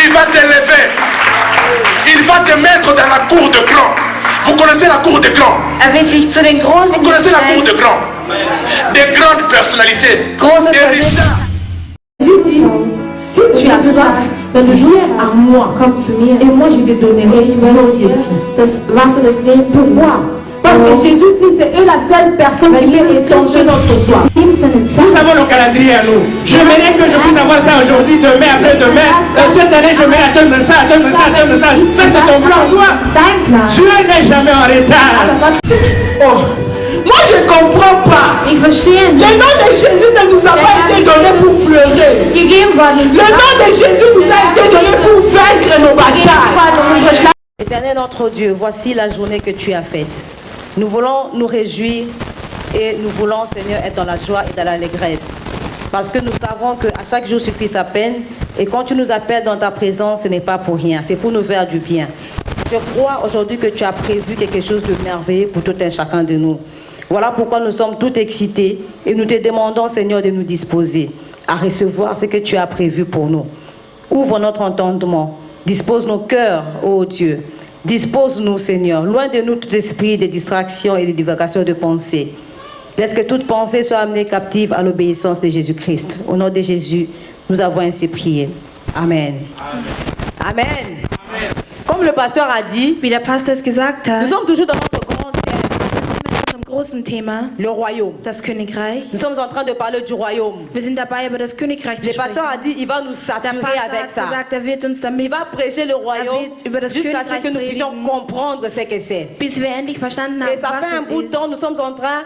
Il va t'élever. Il va te mettre dans la cour de clan. Vous connaissez la cour de clan? Vous connaissez la cour de clan? Des grandes personnalités. Des richards. Si tu as soif, viens à moi. Et moi je te donnerai l'eau de vie. Pourquoi? Parce que Jésus dit c'est eux la seule personne qui peut étancher notre soif. Nous avons le calendrier à nous. J'aimerais que je puisse avoir ça aujourd'hui, demain, après-demain. Cette année, je vais attendre ça. Ça, c'est ton plan, toi. Dieu n'est jamais en retard. Oh. Moi je ne comprends pas. Le nom de Jésus ne nous a pas été donné pour pleurer. Le nom de Jésus nous a été donné pour vaincre nos batailles. Éternel notre Dieu, voici la journée que tu as faite. Nous voulons nous réjouir et nous voulons, Seigneur, être dans la joie et dans l'allégresse. Parce que nous savons qu'à chaque jour suffit sa peine. Et quand tu nous appelles dans ta présence, ce n'est pas pour rien. C'est pour nous faire du bien. Je crois aujourd'hui que tu as prévu quelque chose de merveilleux pour tout un chacun de nous. Voilà pourquoi nous sommes tous excités et nous te demandons, Seigneur, de nous disposer à recevoir ce que tu as prévu pour nous. Ouvre notre entendement. Dispose nos cœurs, ô Dieu. Dispose-nous, Seigneur. Loin de nous tout esprit de distraction et de divagation de pensée. Laisse que toute pensée soit amenée captive à l'obéissance de Jésus-Christ. Au nom de Jésus, nous avons ainsi prié. Amen. Amen. Amen. Comme le pasteur a dit, wie der Pastor es gesagt hat, nous sommes toujours dans notre grand zum großen Thema, le royaume. das Königreich. Nous sommes en train de parler du royaume. Wir sind dabei, über das Königreich zu Le pasteur sprechen. a dit, il va nous Der saturer Pastor avec hat ça. gesagt, er wird uns Il damit, va prêcher le royaume über das jusqu'à ce que nous Königreich puissions predigen, comprendre ce que c'est. bis wir endlich verstanden Et haben, ça fait un was bout es de ist. temps, nous sommes en train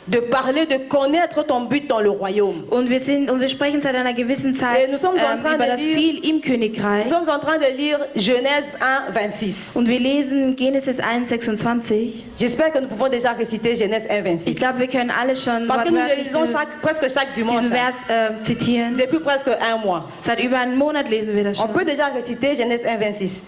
de parler, de connaître ton but dans le royaume. Und wir sprechen seit einer gewissen Zeit Et nous sommes en train über de das lire- Ziel im Königreich. Nous sommes en train de lire Genèse 1, 26. Und wir lesen Genesis 1, 26. J'espère que nous pouvons déjà réciter Genèse 1, Ich 26. glaube, wir können alle schon Parce que nous le wortwörtlich lisons presque chaque dimanche, diesen Vers zitieren. depuis presque un mois. Seit über einem Monat lesen wir das On schon. peut déjà réciter Genèse 1, 26.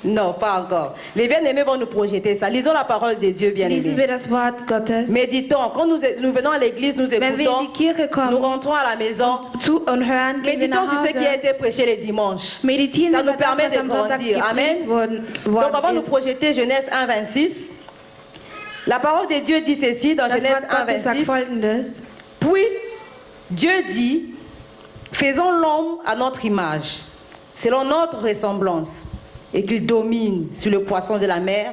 Non, pas encore. Les bien-aimés vont nous projeter ça. Lisons la parole de Dieu, Lesen bien-aimés. wir das Wort Gottes. Méditons. Quand nous venons à l'église, nous Wenn wir in écoutons, die Kirche nous kommen rentrons à la maison. und hören, gehen wir Méditons nach sur ce qui a Hause. été prêché les dimanches. Meditieren Ça über nous das, permet was de am Sonntag grandir. Amen. gepredigt Donc, on va worden nous ist. projeter Genèse 1, 26. La parole de Dieu dit ceci dans Das Genèse Wort 1, Gottes sagt 26. Folgendes. Puis, Dieu dit, faisons l'homme à notre image, selon notre ressemblance, et qu'il domine sur le poisson de la mer,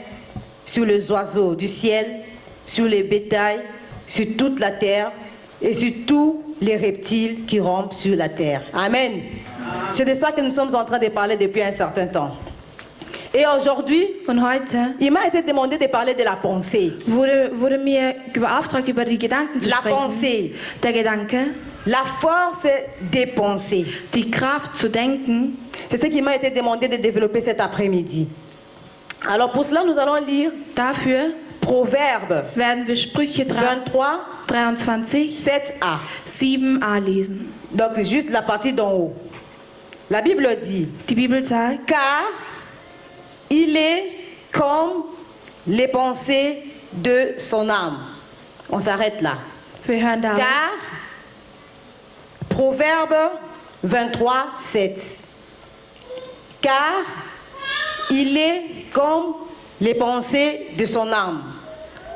sur les oiseaux du ciel, sur les bétails, sur toute la terre, et sur tous les reptiles qui rampent sur la terre. Amen. C'est de ça que nous sommes en train de parler depuis un certain temps. Et aujourd'hui, Und heute il m'a été demandé de parler de la pensée. wurde mir beauftragt, über die Gedanken zu La sprechen. pensée, Der Gedanke, la force des pensées. die Kraft zu denken. C'est ce qui m'a été demandé de développer cet après-midi. Alors pour cela, nous allons lire Dafür Proverbes werden wir Sprüche 23, 23, 7a. 7a lesen. Donc c'est juste la partie d'en haut. La Bible dit, Die Bibel sagt, car il est comme les pensées de son âme. On s'arrête là. wir hören da. Car, Proverbe 23, 7. Car il est comme les pensées de son âme.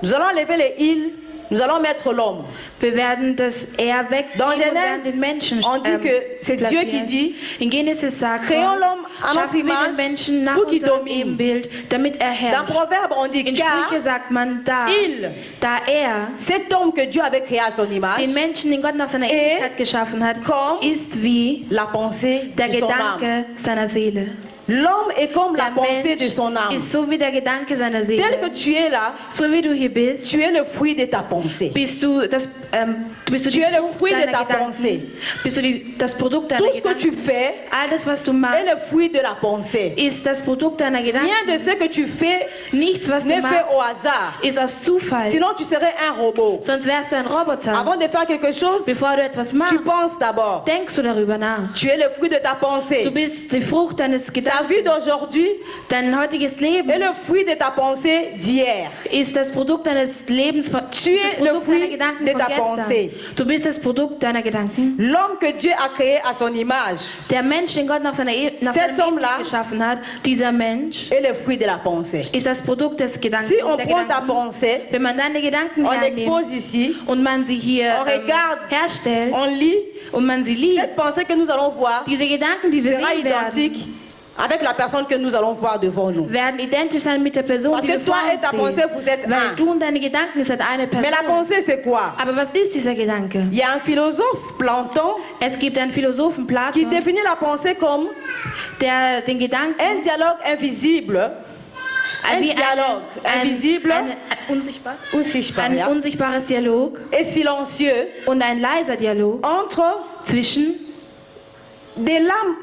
Nous allons lever les îles, nous allons mettre l'homme. Wir werden das eher wegnehmen Dans und werden Genèse, den Menschen on dit que c'est Dieu qui platzieren. dit, In Genesis sagt créons Gott, l'homme à notre schaffen wir image den Menschen nach pour qu'il unserem domine. Ebenbild, damit er Dans herrscht. Proverbe, on dit In car Sprüche sagt man, il, da er cet homme que Dieu avait créé à son image, den Menschen, den Gott nach seiner Et Ähnlichkeit geschaffen hat, comme ist wie la pensée der de son âme. Gedanke seiner Seele. L'homme est comme la Der pensée de Mensch son âme. ist so wie der Gedanke seiner Tel Seele. que tu es là, So wie du hier bist, tu es le fruit de ta pensée. bist du die Tu es le Frucht fruit de deiner ta Gedanken. pensée. Bist du das Produkt deiner Tout ce que tu Gedanken. fais Alles, was du est machst, le fruit de la pensée. ist das Produkt deiner Gedanken. Rien de ce que tu fais Nichts, was du n'est fait machst, au hasard. ist aus Zufall. Sinon, tu serais un robot. Sonst wärst du ein Roboter. Avant de faire quelque chose, Bevor du etwas machst, tu penses d'abord. denkst du darüber nach. Tu es le fruit de ta Du pensée. bist die Frucht deines Ta Gedankens. Ta vie d'aujourd'hui Dein heutiges Leben est le fruit de ta pensée d'hier. ist das Produkt deines Lebens von, Tu es das le Produkt fruit deiner Gedanken de von ta gestern. pensée. Du bist das Produkt deiner Gedanken. L'homme que Dieu a créé à son image Der Mensch, den Gott nach seinem Cet homme-là Ebenbild geschaffen hat, dieser Mensch est le fruit de la pensée. ist das Produkt des Gedanken. Si on der prend ta Gedanken. pensée, Wenn man deine Gedanken on hernimmt expose ici, und man sie hier on regarde, herstellt on lit, und man sie liest, cette pensée que nous allons voir diese Gedanken, die wir sera sehen werden, identique avec la personne que nous allons voir devant nous. werden identisch sein mit der Person, Parce die que wir vor toi et ta uns pensée, sehen. vous êtes Weil un. du und deine Gedanken sind eine Person. Mais la pensée, c'est quoi? Aber was ist dieser Gedanke? Il y a un philosophe, Platon, Es gibt einen Philosophen, qui Platon, définit la pensée comme der den Gedanken un dialogue invisible, un wie dialogue invisible, unsichtbar, ein ja, unsichtbares Dialog et silencieux und ein leiser Dialog entre zwischen des l'âme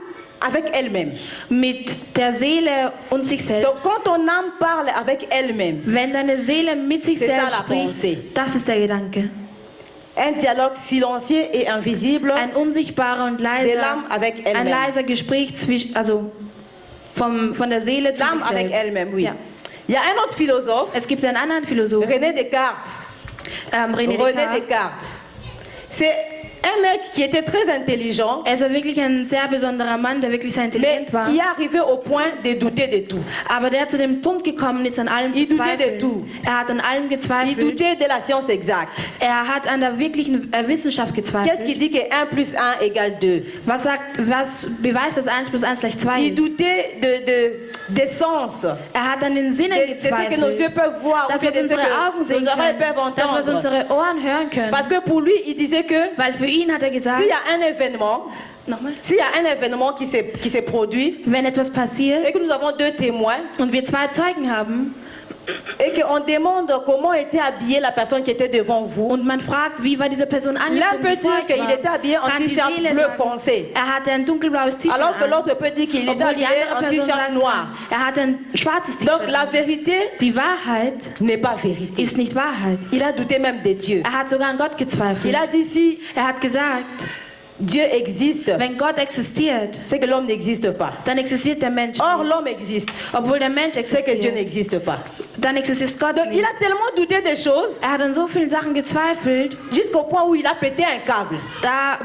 avec elle-même. mit der Seele und sich selbst. Donc quand ton âme parle avec elle-même, Wenn deine Seele mit sich C'est ça, selbst la pensée. spricht, das ist der Gedanke. un dialogue silencieux et invisible Ein unsichtbarer und de leiser, l'âme avec ein elle-même. leiser Gespräch zwischen, also von der Seele zu L'âme sich avec selbst. elle-même, oui. Ja. Il y a un autre philosophe, Es gibt einen anderen Philosophen, René Descartes. René René Descartes. Descartes. C'est un mec qui était très intelligent, Er ist wirklich ein sehr besonderer Mann, der wirklich sehr mais intelligent war. qui est arrivé au point de douter de tout. Aber der zu dem Punkt gekommen ist, an allem Il zu doutait de zweifeln. tout. Er hat an allem Il gezweifelt. doutait de la science exacte. Er hat an der wirklichen Wissenschaft Qu'est-ce gezweifelt. qui dit que 1 plus 1 égale 2? Was beweist, dass 1 plus 1 gleich 2 Il ist? doutait des sens, Er hat an den Sinnen de ce que nos yeux gezweifelt. peuvent voir, ou Dass bien wir de ce unsere Augen que sehen nos oreilles können. peuvent Dass wir entendre. unsere Ohren hören können. Parce que pour lui, il disait que Weil für ihn hat er gesagt, s'il y a un événement, nochmal, s'il y a un événement qui s'est produit wenn etwas passiert et que nous avons deux témoins und wir zwei Zeugen haben et qu'on demande comment était habillée la personne qui était devant vous, und man fragt, wie war diese Person l'un angezogen, peut die vor dire euch qu'il war, était habillé en kann die t-shirt Seele bleu sagen, foncé, er hatte ein dunkelblaues T-Shirt alors que an, l'autre peut dire qu'il était obwohl die habillé andere en Person t-shirt sagen noir. kann, er hatte ein schwarzes Donc T-Shirt la an. vérité Die Wahrheit n'est pas vérité. ist nicht Wahrheit. Il a douté même de Dieu. Er hat sogar an Gott gezweifelt. Il a dit si Er hat gesagt, Dieu existe, wenn Gott existiert, c'est que l'homme n'existe pas. dann existiert der Mensch Or nicht. l'homme existe, Obwohl der Mensch c'est que Dieu existiert, n'existe pas. dann existiert Gott Donc il nicht. a tellement douté des choses Er hat an so vielen Sachen gezweifelt, jusqu'au point où il a pété un câble.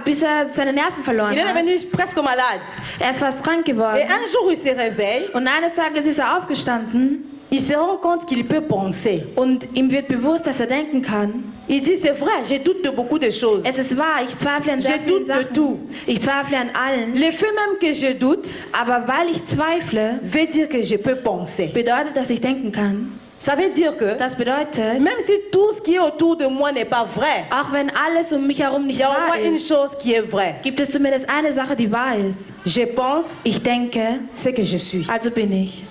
bis er seine Nerven verloren Il est hat. devenu presque malade. Er ist fast krank geworden. Et un jour, il se réveille, Und eines Tages ist er aufgestanden il se rend compte qu'il peut penser. und ihm wird bewusst, dass er denken kann. Il dit, c'est vrai, je doute de beaucoup de choses. Es ist wahr, ich zweifle an sehr Je vielen doute de tout. Sachen. Ich zweifle an allen. Le fait même que je doute Aber weil ich zweifle, veut dire que je peux penser. bedeutet, dass ich denken kann. Ça veut dire que Das bedeutet, même si tout ce qui est autour de moi n'est pas vrai, auch wenn alles um mich herum il nicht y a au wahr moins une ist, chose qui est vraie. gibt es zumindest eine Sache, die wahr ist. Je pense Ich denke, ce que je suis. also bin ich.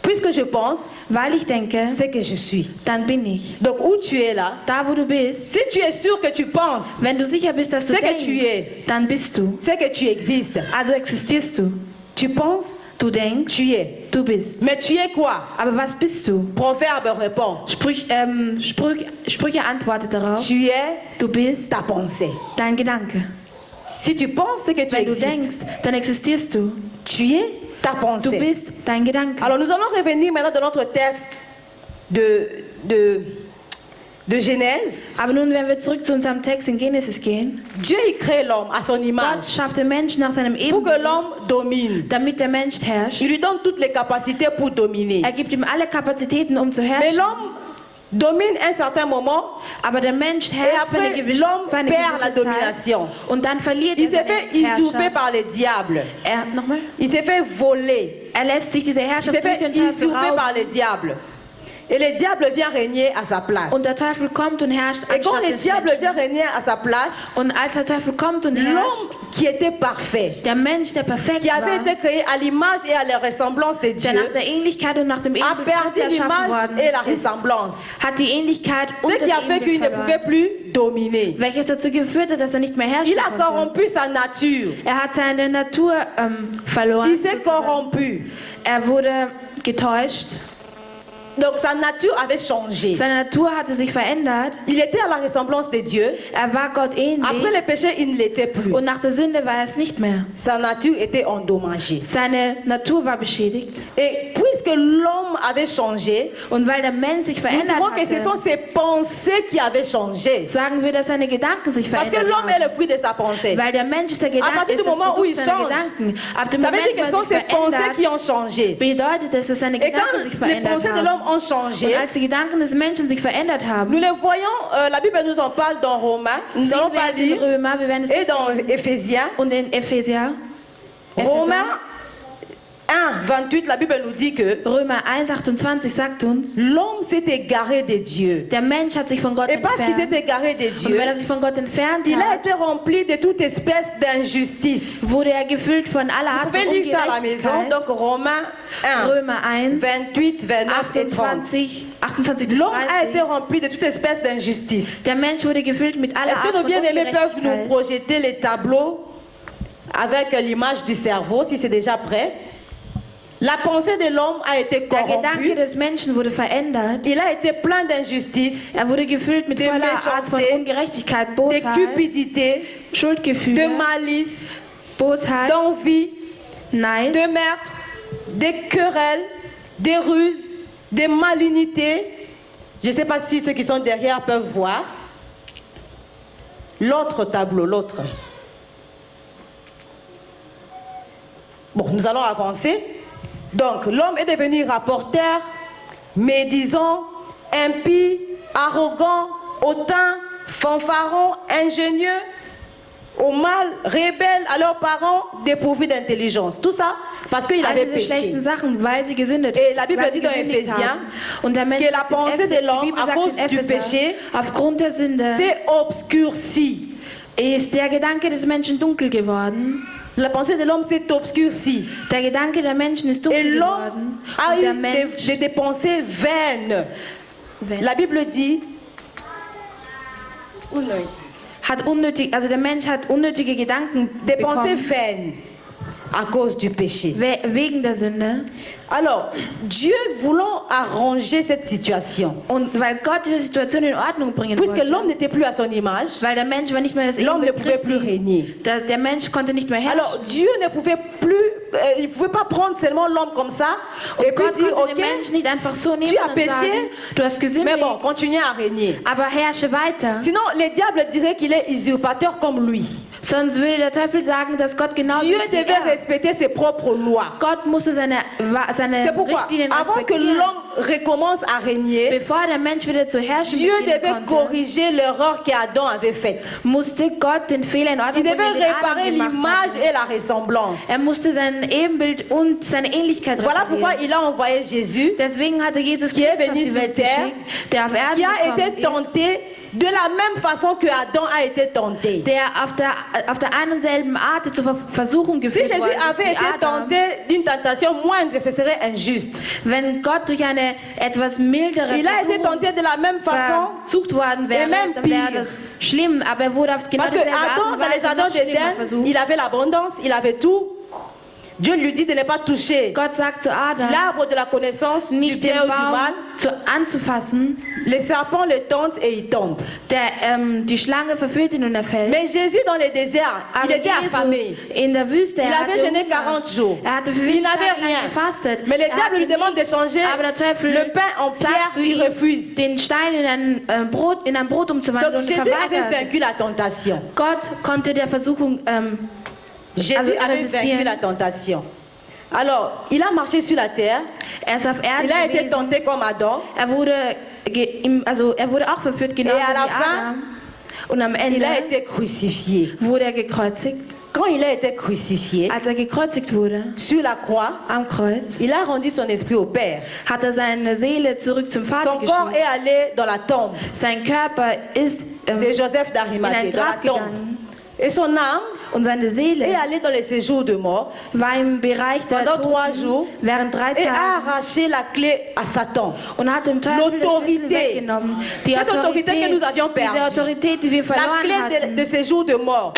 Puisque je pense Weil ich denke, ce que je suis. dann bin ich. Donc où tu es là, Da, wo du bist, si tu es sûr que tu penses, wenn du sicher bist, dass du C'est que denkst, tu es. dann bist du. c'est que tu existes. Also existierst du. Tu penses, Du denkst, tu es. du bist. Mais tu es quoi? Aber was bist du? Proverbe répond. Sprüche antwortet darauf. Tu es Du bist ta pensée. dein Gedanke. Si tu penses que tu Wenn du existes, denkst, dann existierst du. tu es ta Du pensée. bist dein Gedanke. Alors nous allons revenir maintenant dans notre texte de Genèse. Aber nun werden wir zurück zu unserem Text in Genesis gehen. Dieu il crée l'homme à son Gott image schafft den Menschen nach seinem pour que Ebenbild, l'homme domine. damit der Mensch herrscht. Il lui donne toutes les capacités pour dominer. Er gibt ihm alle Kapazitäten, um zu Mais herrschen. l'homme domine un certain moment, Aber der Mensch herrscht für eine après, gewisse, l'homme für eine perd la gewisse domination. Zeit. Und dann verliert il er s'est fait seine usurper Herrschaft. par les diables. Nochmal? Il s'est fait voler. Er lässt sich diese Il Herrschaft s'est durch fait den Teufel usurper rauben. par les diables. Et le diable vient régner à sa place. Und der Teufel kommt und herrscht Et quand anstatt le des diable Menschen. vient régner à sa place, Und als der Teufel kommt und herrscht, l'homme qui était parfait, der Mensch, der perfekt qui avait war, été créé à l'image et à la ressemblance de der Dieu, nach der Ähnlichkeit und nach dem a Ebenbild Christi perdu erschaffen l'image worden et la ist, ressemblance. hat die Ähnlichkeit und Ce das qui a fait qu'il Ebenbild ne pouvait verloren, plus dominer. welches dazu geführt hat, dass er nicht mehr herrschen Il a konnte. corrompu sa nature. Er hat seine Natur verloren. Il s'est corrompu. Er wurde getäuscht. Donc sa nature avait changé. Seine Natur hatte sich verändert. Il était à la ressemblance de Dieu. War Gott ähnlich. Après le péché, il ne l'était plus. Und nach der Sünde war es nicht mehr. Sa nature était endommagée. Seine Natur war beschädigt. Et puisque l'homme avait changé, und weil der Mensch sich verändert nous dirons que ce sont ses pensées qui avaient changé. Sagen wir, dass seine Gedanken sich Parce verändert que l'homme est le fruit de sa pensée. Weil der Mensch ist der Gedanke, à partir du moment où il change, ça veut dire que ce sont ses pensées qui ont changé. Bedeutet, dass seine Gedanken sich verändert les pensées de l'homme ont changé, und als die Gedanken des Menschen sich verändert haben, nous les voyons, la Bible nous en parle dans Romains, nous allons pas lire, Römer, wir werden es et dans Éphésiens. Und in Epheser. Romains 1, 28, la Bible nous dit que Römer 1, 28 sagt uns, l'homme s'est égaré de Dieu. Der Mensch hat sich von Gott et parce qu'il entfernt. s'est égaré de Dieu, Und weil sich von Gott entfernt il a hat, été rempli de toute espèce d'injustice. wurde gefüllt von aller Art Vous von pouvez lire ça à la maison, Ungerechtigkeit. donc Romains 1, Römer 1, 28, 29 et 30. 28 bis L'homme a 30. été rempli de toute espèce d'injustice. Der Mensch wurde gefüllt mit aller Est-ce que Art nos von bien-aimés peuvent nous Ungerechtigkeit. projeter les tableaux avec l'image du cerveau, si c'est déjà prêt? La pensée de l'homme a été Der Gedanke corrompue. des Menschen wurde verändert. Il a été plein d'injustice, Wurde gefüllt mit de voller Art von méchanceté, Ungerechtigkeit, de Bosheit, cupidité, Schuldgefühle, de malice, Bosheit, d'envie, Neid, de meurtre, des querelles, des ruses, des malunités. Je ne sais pas si ceux qui sont derrière peuvent voir. L'autre tableau, l'autre. Bon, nous allons avancer. Donc, l'homme est devenu rapporteur, médisant, impie, arrogant, hautain, fanfaron, ingénieux, au mal, rebelle à leurs parents, dépourvu d'intelligence. Tout ça parce qu'il avait diese péché. schlechten Sachen, weil sie gesündigt, Et la Bible weil dit sie dans gesündigt Éphésiens haben. Und der Mensch que la sagt in pensée de die l'homme, Bibel à sagt cause in du Epheser, péché, aufgrund der Sünde c'est obscurci. ist der Gedanke des Menschen dunkel geworden. La pensée de l'homme s'est obscurcie. Der Gedanke der Menschen ist Et dunkel l'homme geworden. a Und der eu Mensch, des pensées vaines. La Bible dit hat unnötig, also der Mensch hat unnötige Gedanken des pensées bekommen, vaines à cause du péché. wegen der Sünde. Alors, Dieu voulant arranger cette situation, Und weil Gott diese Situation in Ordnung bringen puisque wollte, l'homme n'était plus à son image, weil der Mensch war nicht mehr das l'homme ne Ebenbild pouvait plus Christi, régner. der Mensch konnte nicht mehr herrschen. Alors, Dieu ne pouvait plus, il ne pouvait pas prendre seulement l'homme comme ça et puis Gott dire, konnte ok, den Menschen nicht einfach so nehmen tu as und péché, sagen, du hast gesündigt, mais bon, continue à régner. aber herrsche weiter. Sinon, le diable dirait qu'il est usurpateur comme lui. Sonst würde der Teufel sagen, dass Gott genauso Dieu ist wie devait er. respecter ses propres lois. Gott musste seine C'est pourquoi, Richtlinien avant que respektieren. l'homme recommence à régner, Bevor der Mensch wieder zu herrschen Dieu beginnen devait konnte, corriger l'erreur qu'Adam avait faite. musste Gott den Fehler in Il Ordnung bringen, devait den Adam réparer gemacht l'image hatte. et la ressemblance. Er musste sein Ebenbild und seine Ähnlichkeit Voilà pourquoi reparieren. il a envoyé Jésus, Deswegen hatte Jesus qui est Christus auf venu die sur Welt terre, geschickt, der auf Erden qui a gekommen été ist, tenté de la même façon que Adam a été tenté. der auf der einen selben Art zur Versuchung Si geführt Jésus worden avait ist été wie Adam. tenté d'une tentation moindre, ce serait injuste. Wenn Gott durch eine etwas mildere Il a été Versuchung tenté de la même façon versucht worden wäre, même dann wäre pire. das schlimm, aber er wurde auf genau parce que dieselbe Art Adam, und dans le Weise jardin noch schlimmer d'Éden, versucht. il avait l'abondance, il avait tout. Dieu lui dit de ne pas toucher Gott sagt zu Adam, l'arbre de la connaissance du nicht den bien ou du Baum mal. anzufassen. Les serpents le tentent et il tombe. Die Schlange verführt ihn und er fällt. Mais Jésus dans le désert, Aber il était affamé. Jesus in der Wüste, Il er avait hatte jeûné Hunger. 40 jours. Er hatte für Il 40 n'avait Tage lang rien. gefastet. Mais le Er diable hatte lui demande de nichts. changer Aber der Teufel le pain en pierre, sagt zu il ihm, refuse. den Stein in ein Brot umzuwandeln Donc und Jésus avait verweigert. vaincu la tentation. Gott konnte der Versuchung Jésus Also avait résistieren. vaincu la tentation. Alors, il a marché sur la terre. Er ist auf Erden Il a été gewesen. tenté comme Adam. Er wurde auch verführt, genauso Et à la wie fin, Adam. Und am Ende Il a été crucifié. wurde er gekreuzigt. Quand il a été crucifié Als er gekreuzigt wurde, sur la croix, am Kreuz, il a rendu son esprit au Père. hat er seine Seele zurück zum Vater Son corps geschickt. est allé dans la tombe Sein Körper ist de Joseph in d'Arimathée, ein dans la Grab tombe. gegangen. Et son âme Und seine est Seele allée dans le séjour de mort war im Bereich der pendant 3 Toten jours während 3 et a Tagen arraché la clé à Satan. und hat dem Teufel den Schlüssel L'autorité. weggenommen. Die Cette autorité que nous avions diese perdue. Autorität, die wir La verloren clé hatten, de séjour de mort.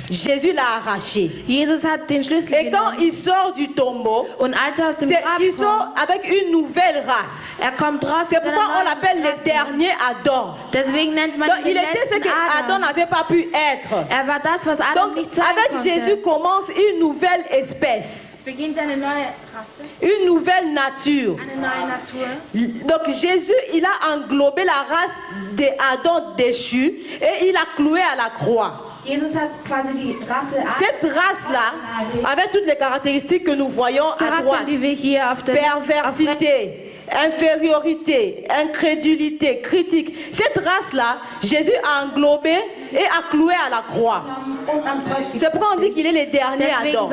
Jésus l'a arraché. Jesus hat den Schlüssel Et quand genommen. il sort du tombeau, Und als aus dem Grab il sort kommt, avec une nouvelle race. kommt raus C'est mit einer pourquoi on neuen l'appelle le Rasse. dernier Adam. Deswegen nennt man Donc ihn il den était ce letzten que Adam Adam. n'avait pas pu être. War das, was Adam Donc nicht sein avec konnte. Jésus commence une nouvelle espèce, Beginnt eine neue Rasse, une nouvelle nature. eine neue Natur. Donc Jésus, il a englobé la race d'Adam déchu et il a cloué à la croix. Jesus hat quasi die Rasse Cette race-là, avec toutes les caractéristiques que nous voyons à droite, die wir hier auf der perversité, infériorité, incrédulité, critique, cette race-là, Jésus a englobé et a cloué à la croix. C'est pourquoi on dit qu'il est le dernier Adam.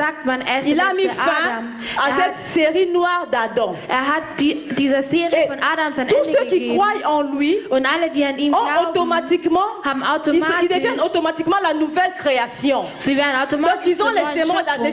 Il a mis fin à cette série noire d'Adam. hat dieser Serie Et von Adams ein tous Ende ceux qui gegeben. croient en lui Und alle, die an ihn ont glauben, automatiquement, haben ils deviennent automatisch, automatiquement la nouvelle création. sie werden Donc automatisch ils ont zur les neuen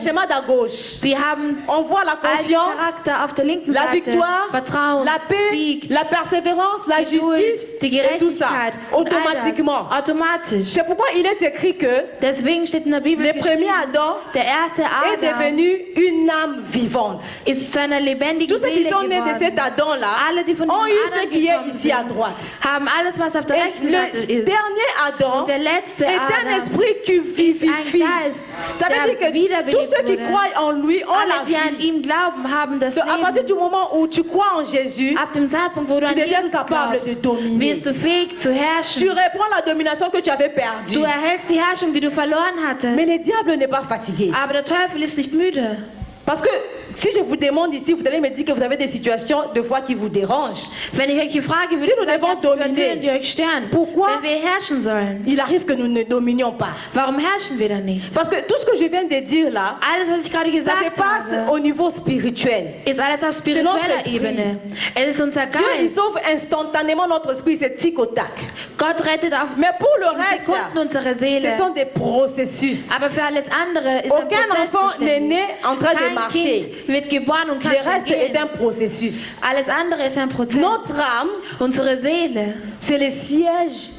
schémas Schöpfung. d'à gauche. Sie haben On voit la alten confiance, Charakter auf der linken la Seite, victoire, Vertrauen, la paix, Sieg, la persévérance, la Geduld, justice die et tout ça, Gerechtigkeit, und all automatiquement. das, automatisch. C'est pourquoi il est écrit que Deswegen steht in der Bibel le premier geschrieben, Adam der erste est Adam devenu une âme vivante. ist zu einer lebendigen Tous ceux qui Seele sont nés de geworden. cet Adam-là Alle, die von ont diesem eu ce Adam qui est gekommen ici à sind, droite. haben alles, was auf der Et rechten Seite le ist. dernier Adam Und der letzte est un Adam esprit qui vivifie. ein Geist, Ça veut dire der que wiederbelebt tous ceux qui wurde. croient en lui ont la Alle, die an vie. ihm glauben, haben das Donc, à partir Leben. du moment où tu crois en Jésus, Ab dem Zeitpunkt, wo du tu an deviens Jesus capable glaubst, de dominer. wirst du fähig zu Tu herrschen. reprends la domination que tu avais perdue. Du erhältst die Herrschung, die du verloren hattest. Mais le diable n'est pas fatigué. Aber der Teufel ist nicht müde. Parce que si je vous demande ici, vous allez me dire que vous avez des situations de foi qui vous dérangent. Wenn ich euch hier frage, Si nous würde ich devons sagen, Situationen, dominer, die euch stören. pourquoi Wenn wir herrschen sollen, il arrive que nous ne dominions pas. warum herrschen wir dann nicht? Parce que tout ce que je viens de dire là, Alles, was ich gerade ça se gesagt passe habe, au niveau spirituel. ist alles auf spiritueller notre esprit. Ebene. Es ist unser Dieu, il Geist. sauve instantanément notre esprit, c'est tic au tac. Gott rettet auf Mais pour le reste, Sekunden unsere Seele. ce sont des processus. Aber für alles andere ist Aucun ein Prozess enfant n'est zuständig. né en train de Kein marcher. Kind wird geboren und kann Le schon reste est gehen. un processus. Alles andere ist ein Prozess. Notre âme, Unsere Seele c'est le siège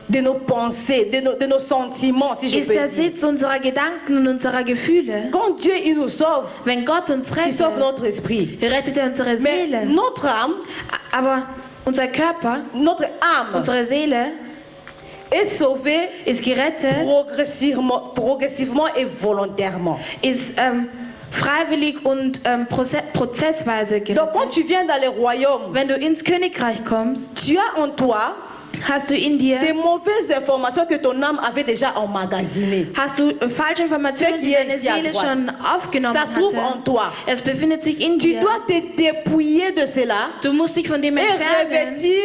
de nos pensées, de nos sentiments, si je ist peux der dire. Sitz unserer Gedanken und unserer Gefühle. Quand Dieu il nous sauve, Wenn Gott uns il sauve rettet, notre esprit. rettet er unsere Mais Seele. notre âme, Aber unser Körper, notre âme unsere Seele est sauvée ist gerettet, progressivement et volontairement. ist freiwillig und prozessweise Donc quand gerettet. tu viens dans les royaumes, Wenn du ins Königreich kommst, tu as en toi hast du in dir des mauvaises informations que ton âme avait déjà emmagasinées. Hast du falsche Informationen, Ce qui die est deine ici à Seele droite. schon aufgenommen Ça se trouve en hatte? toi. Es befindet sich in Tu dir. dois te dépouiller de cela Du musst dich von dem et entfernen revêtir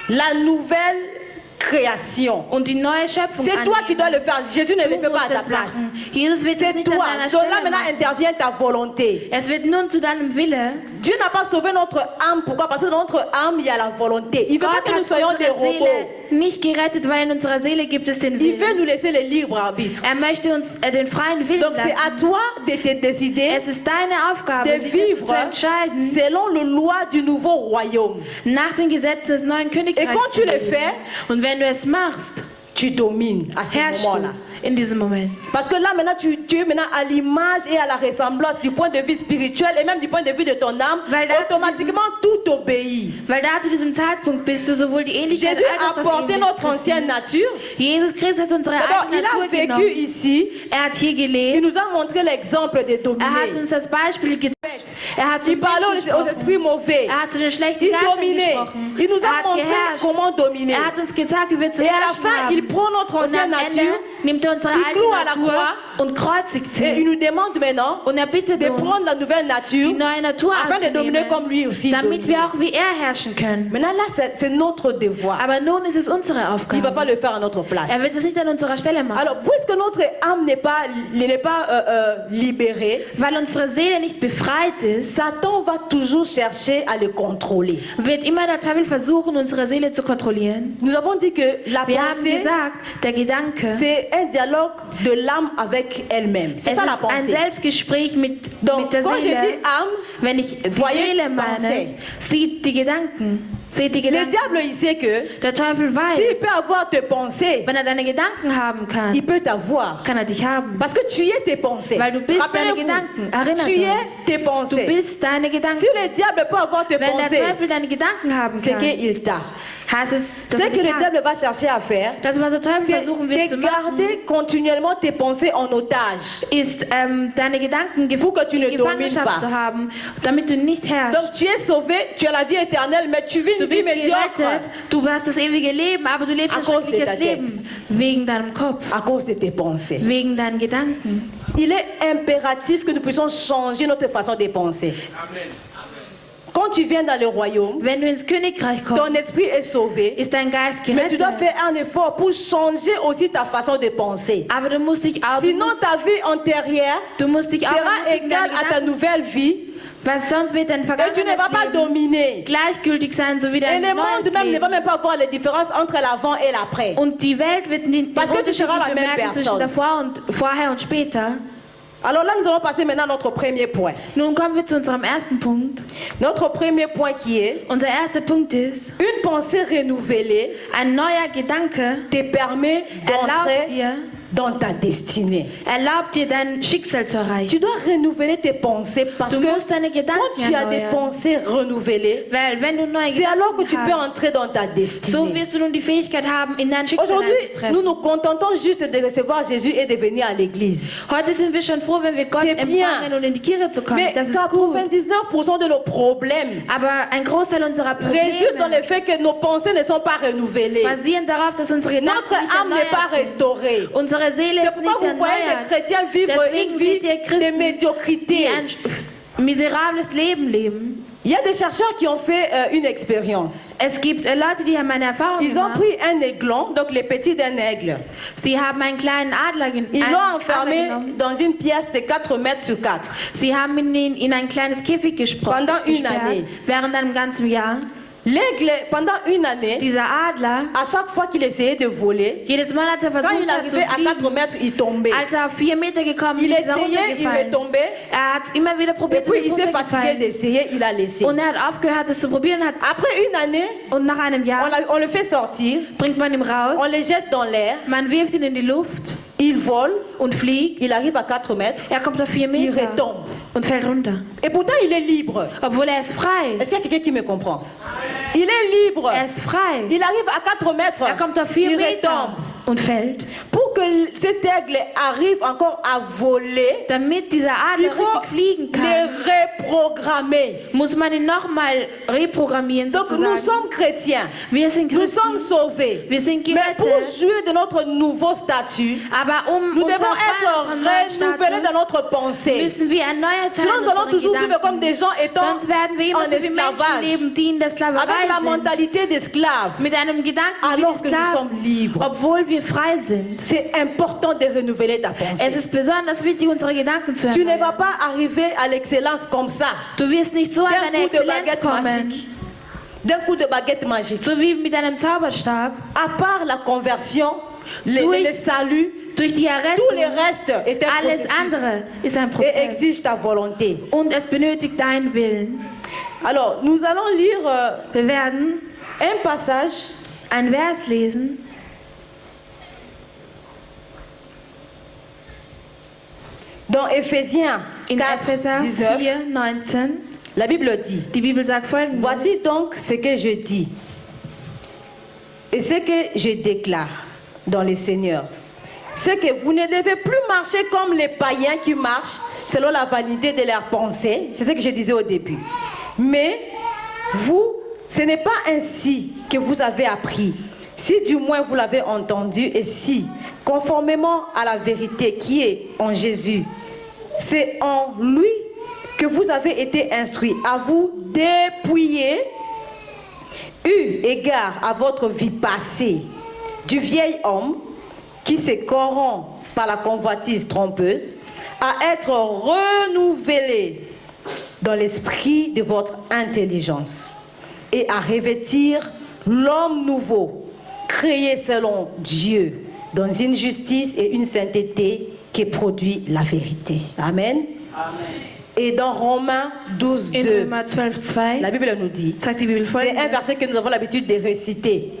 la nouvelle création. und die neue Schöpfung C'est toi qui dois le faire. Jésus ne Du le fait pas musst à ta es place. machen. Jesus wird es C'est nicht an toi. deiner Donc là Stelle maintenant machen. intervient ta volonté. Es wird nun zu deinem Wille. Dieu n'a pas sauvé notre âme. Pourquoi? Parce que dans notre âme, il y a la volonté. Il ne veut pas Gott que nous hat soyons des unsere robots. Seele nicht gerettet, weil in unserer Seele gibt es den Il veut Willen. nous laisser le libre arbitre. Er möchte uns den freien Willen Donc c'est à lassen. toi de te décider Es ist deine Aufgabe, de sich vivre zu entscheiden, selon le loi du nouveau royaume. nach den Gesetzen des neuen Et Königreichs quand zu tu le leben. fais, Und wenn du es machst, tu domines à ce herrschst moment-là. du in diesem Moment. Parce que là maintenant tu es maintenant à l'image et à la ressemblance du point de vue spirituel et même du point de vue de ton âme. Weil da Automatiquement tout obéit. Weil da zu diesem Zeitpunkt bist du sowohl die Ähnlichkeit Jésus als auch a das porté Ebenbild notre Christi. ancienne nature. Jesus Christus hat unsere D'abord, alte il a Natur vécu genommen. ici. Er hat hier Il gelebt. nous a montré l'exemple de Er hat dominer. uns das Beispiel gezeigt. Er hat zu Il parlait aux esprits mauvais. Er hat zu den schlechten Il Geistern dominait. gesprochen. Il nous Er a hat montré geherrscht. comment dominer. Er hat uns gezeigt, wie wir zu Et à la herrschen fin, il haben. prend notre Und ancienne am Ende nature nimmt er unsere il alte cloue à la Natur croix und kreuzigt et il sie. nous demande maintenant Und er bittet de uns, prendre la nouvelle nature die neue Natur afin de dominer comme lui aussi. damit domine. wir auch wie er herrschen können. Maintenant là, c'est notre devoir. Aber nun ist es unsere Il ne va Aufgabe. pas le faire à notre place. Er wird es nicht an unserer Stelle machen. Alors, puisque notre âme n'est pas libérée, Weil unsere Seele nicht befreit ist, Satan va toujours chercher à le contrôler. wird immer der Teufel versuchen, unsere Seele zu kontrollieren. Nous avons dit que la Wir haben pensée, gesagt, der Gedanke, c'est un dialogue de l'âme avec elle-même. es C'est ça la ist ein pensée. Selbstgespräch mit Donc, der quand je dis Seele. âme, Wenn ich die voyez, Seele pensée. meine, sieht die Gedanken. Seht die Le Gedanken. diable, il sait que Der Teufel s'il weiß, peut avoir tes pensées, wenn er deine Gedanken haben kann, il peut t'avoir. kann er dich haben. Parce que tu es tes pensées. Weil du bist deine Rappelez-vous, Gedanken. Erinnert tu euch. es tes Du pensées. bist deine Gedanken. Si le diable peut avoir tes Wenn der pensées, Teufel deine Gedanken haben c'est kann, qu'il t'a. heißt es, Ce dass er que dich le hat. diable va chercher à faire, Das, was der Teufel c'est versuchen wird zu de machen, garder continuellement tes pensées en otage. ist, deine Gedanken Pour que tu ne in domines pas. Gefangenschaft zu haben, damit du nicht herrschst. Donc tu es sauvé, tu as la vie éternelle, mais tu vis Du une vie bist médiocre gerettet, du hast das ewige Leben, aber du lebst À ein cause de ta schreckliches Leben. tête. Wegen deinem Kopf, à cause de tes pensées. wegen deinen Gedanken. Il est impératif que nous puissions changer notre façon de penser. Quand tu viens dans le royaume, Wenn du ins Königreich ton kommst, esprit est sauvé, ist dein Geist mais tu dois gerettet. faire un effort pour changer aussi ta façon de penser. Aber du musst dich auch, Sinon ta vie antérieure du musst dich auch sera égale à ta nouvelle vie weil sonst wird dein et tu ne vas pas vergangenes Leben dominer. gleichgültig sein, so wie Et dein le neues monde même ne va Leben. même pas voir les différences entre l'avant et l'après. Und die Welt wird den Parce que tu Unterschied seras nicht la même bemerken zwischen personne. davor und vorher und später. Alors là, nous allons passer maintenant à notre premier point. Nun kommen wir zu unserem ersten Punkt. Notre premier point qui est, Unser erster Punkt ist, une pensée renouvelée ein neuer Gedanke te permet erlaubt d'entrer dir, dans ta destinée. erlaubt dir dein Schicksal zu erreichen. Tu dois renouveler tes pensées parce Du que musst deine Gedanken quand tu as des erneuern. pensées renouvelées, Weil wenn du neue c'est alors que Gedanken tu peux hast, entrer dans ta so destinée. wirst du nun die Fähigkeit haben, in dein Schicksal Aujourd'hui, nous einzutreffen. nous contentons juste de recevoir Jésus et de venir à l'église. Heute sind wir schon froh, wenn wir Gott C'est bien. empfangen und in die Kirche zu kommen. Mais Das ist gut. 99% de nos problèmes Aber ein Großteil unserer résulte dans Probleme le fait que nos pensées ne sont pas renouvelées. basieren darauf, dass unsere Gedanken Notre nicht âme n'est pas erneuert sind. restaurée. Unsere Seele C'est ist nicht pourquoi vous voyez les erneuert. chrétiens vivre Deswegen une vie seht ihr de Christen, die médiocrité. ein miserables Leben leben. Il y a des chercheurs qui ont fait une expérience. Es gibt Leute, die haben eine Erfahrung Ils ont gemacht. pris un aiglon, donc les petits d'un aigle. Sie haben einen kleinen Adler, Ils l'ont enfermé genommen. dans une pièce de 4 mètres sur 4. Sie haben ihn in ein kleines Käfig Pendant une année. während einem ganzen Jahr. L'aigle, pendant une année, Dieser Adler, à chaque fois qu'il essayait de voler, jedes Mal, als er quand versucht il hat zu arrivait à 4 fliegen, mètres, il tombait. als er auf 4 Meter gekommen Il ist, ist er essayait, il runtergefallen. retombait. Er hat es immer wieder Et probiert und puis ist il s'est fatigué runtergefallen. d'essayer, il a laissé. Und er hat aufgehört, es zu probieren. Après une année, Und nach einem Jahr on le fait sortir, bringt man ihn on raus, le jette dans l'air, man wirft ihn in die Luft il vole, und fliegt. il arrive à 4 mètres, Er kommt auf 4 il Meter retombe. und fällt runter. Et pourtant, il est libre. Obwohl er ist frei. Est-ce qu'il y a quelqu'un qui me comprend? Il est libre. Er ist frei. Il arrive à 4 mètres, Er kommt auf 4 il Meter retombe. und fällt. Pour que cet aigle arrive encore à voler, Damit dieser il Adler faut richtig fliegen kann, le reprogrammer. muss man ihn nochmal reprogrammieren Donc nous sozusagen. sommes chrétiens, Wir sind nous Christen, sommes sauvés. wir sind Mais pour gerettet, jouir de notre nouveau statut, aber um nous unser devons être renouvelés dans Status notre pensée. müssen wir erneuert sein Sinon in nous allons unseren toujours vivre comme Gedanken. des gens étant Sonst werden wir immer en so wie Menschen esclavage, leben, die in der avec la Sklaverei sind. mentalité d'esclave, Mit einem Gedanken alors wie que nous Sklaven, sommes libres. obwohl wir frei sind. C'est important de renouveler ta Es pensée. ist besonders wichtig, unsere Gedanken zu Tu ne vas erneuern. pas arriver à l'excellence comme ça, Du wirst nicht so an d'un deine coup de Exzellenz baguette kommen, magique. D'un coup de baguette magique. so wie mit einem Zauberstab. À part la conversion, Oui. le salut, Durch die tout le Errettung, reste est un alles processus andere ist ein et Prozess. exige ta volonté. Und es benötigt deinen Willen. Alors, nous allons lire Wir werden un passage ein Vers lesen dans Éphésiens in 4, Epheser 19. 4, 19. La Bible dit: Die Bibel sagt folgendes. Voici donc ce que je dis et ce que je déclare dans le Seigneur. C'est que vous ne devez plus marcher comme les païens qui marchent selon la vanité de leurs pensées. C'est ce que je disais au début. Mais vous, ce n'est pas ainsi que vous avez appris. Si du moins vous l'avez entendu et si, conformément à la vérité qui est en Jésus, c'est en lui que vous avez été instruits à vous dépouiller, eu égard à votre vie passée, du vieil homme qui se corrompt par la convoitise trompeuse, à être renouvelé dans l'esprit de votre intelligence et à revêtir l'homme nouveau, créé selon Dieu, dans une justice et une sainteté qui produit la vérité. Amen. Amen. Et dans Romains 12, 2, Römer 12, 2 la Bible nous dit, sagt die Bibel c'est un folgendes. verset que nous avons l'habitude de réciter.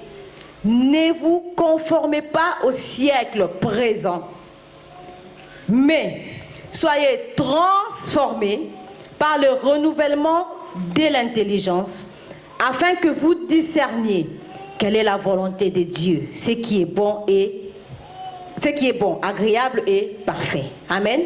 Ne vous conformez pas au siècle présent, mais soyez transformés par le renouvellement de l'intelligence, afin que vous discerniez quelle est la volonté de Dieu, ce qui est bon, agréable et parfait. Amen.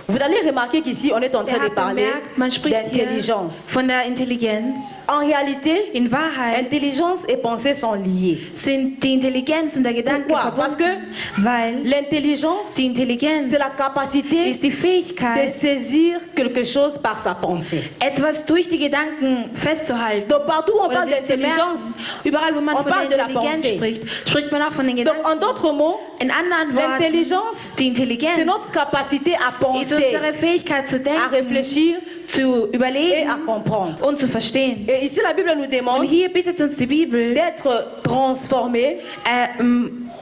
Vous allez remarquer qu'ici, on est en train de parler d'intelligence. Von der Intelligenz. En réalité, In Wahrheit intelligence et pensée sont liées. sind die Intelligenz und der Gedanke Pourquoi? Parce que verbunden, weil l'intelligence, die Intelligenz c'est la capacité ist die de Fähigkeit, saisir quelque chose par sa pensée. etwas durch die Gedanken festzuhalten. Donc partout où on Oder parle sich zu merken. d'intelligence, Überall, wo man on von parle der de la Intelligenz pensée. spricht man auch von den Donc Gedanken. en d'autres mots, In anderen Worten, l'intelligence, die Intelligenz c'est notre capacité à ist penser, unsere Fähigkeit zu à denken, réfléchir zu et überlegen à comprendre. und zu verstehen. Et ici, la Bible nous Und demande hier bittet uns die Bibel, d'être transformé,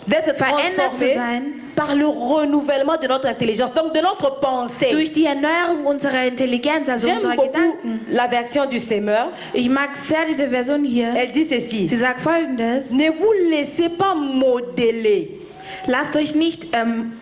d'être verändert zu transformé sein par le renouvellement de notre intelligence, donc de notre pensée. durch die Erneuerung unserer Intelligenz, also J'aime unserer beaucoup Gedanken. la version du Semeur. Ich mag sehr diese Version hier. Elle dit ceci: Sie sagt folgendes: ne vous laissez pas modeler Lasst euch nicht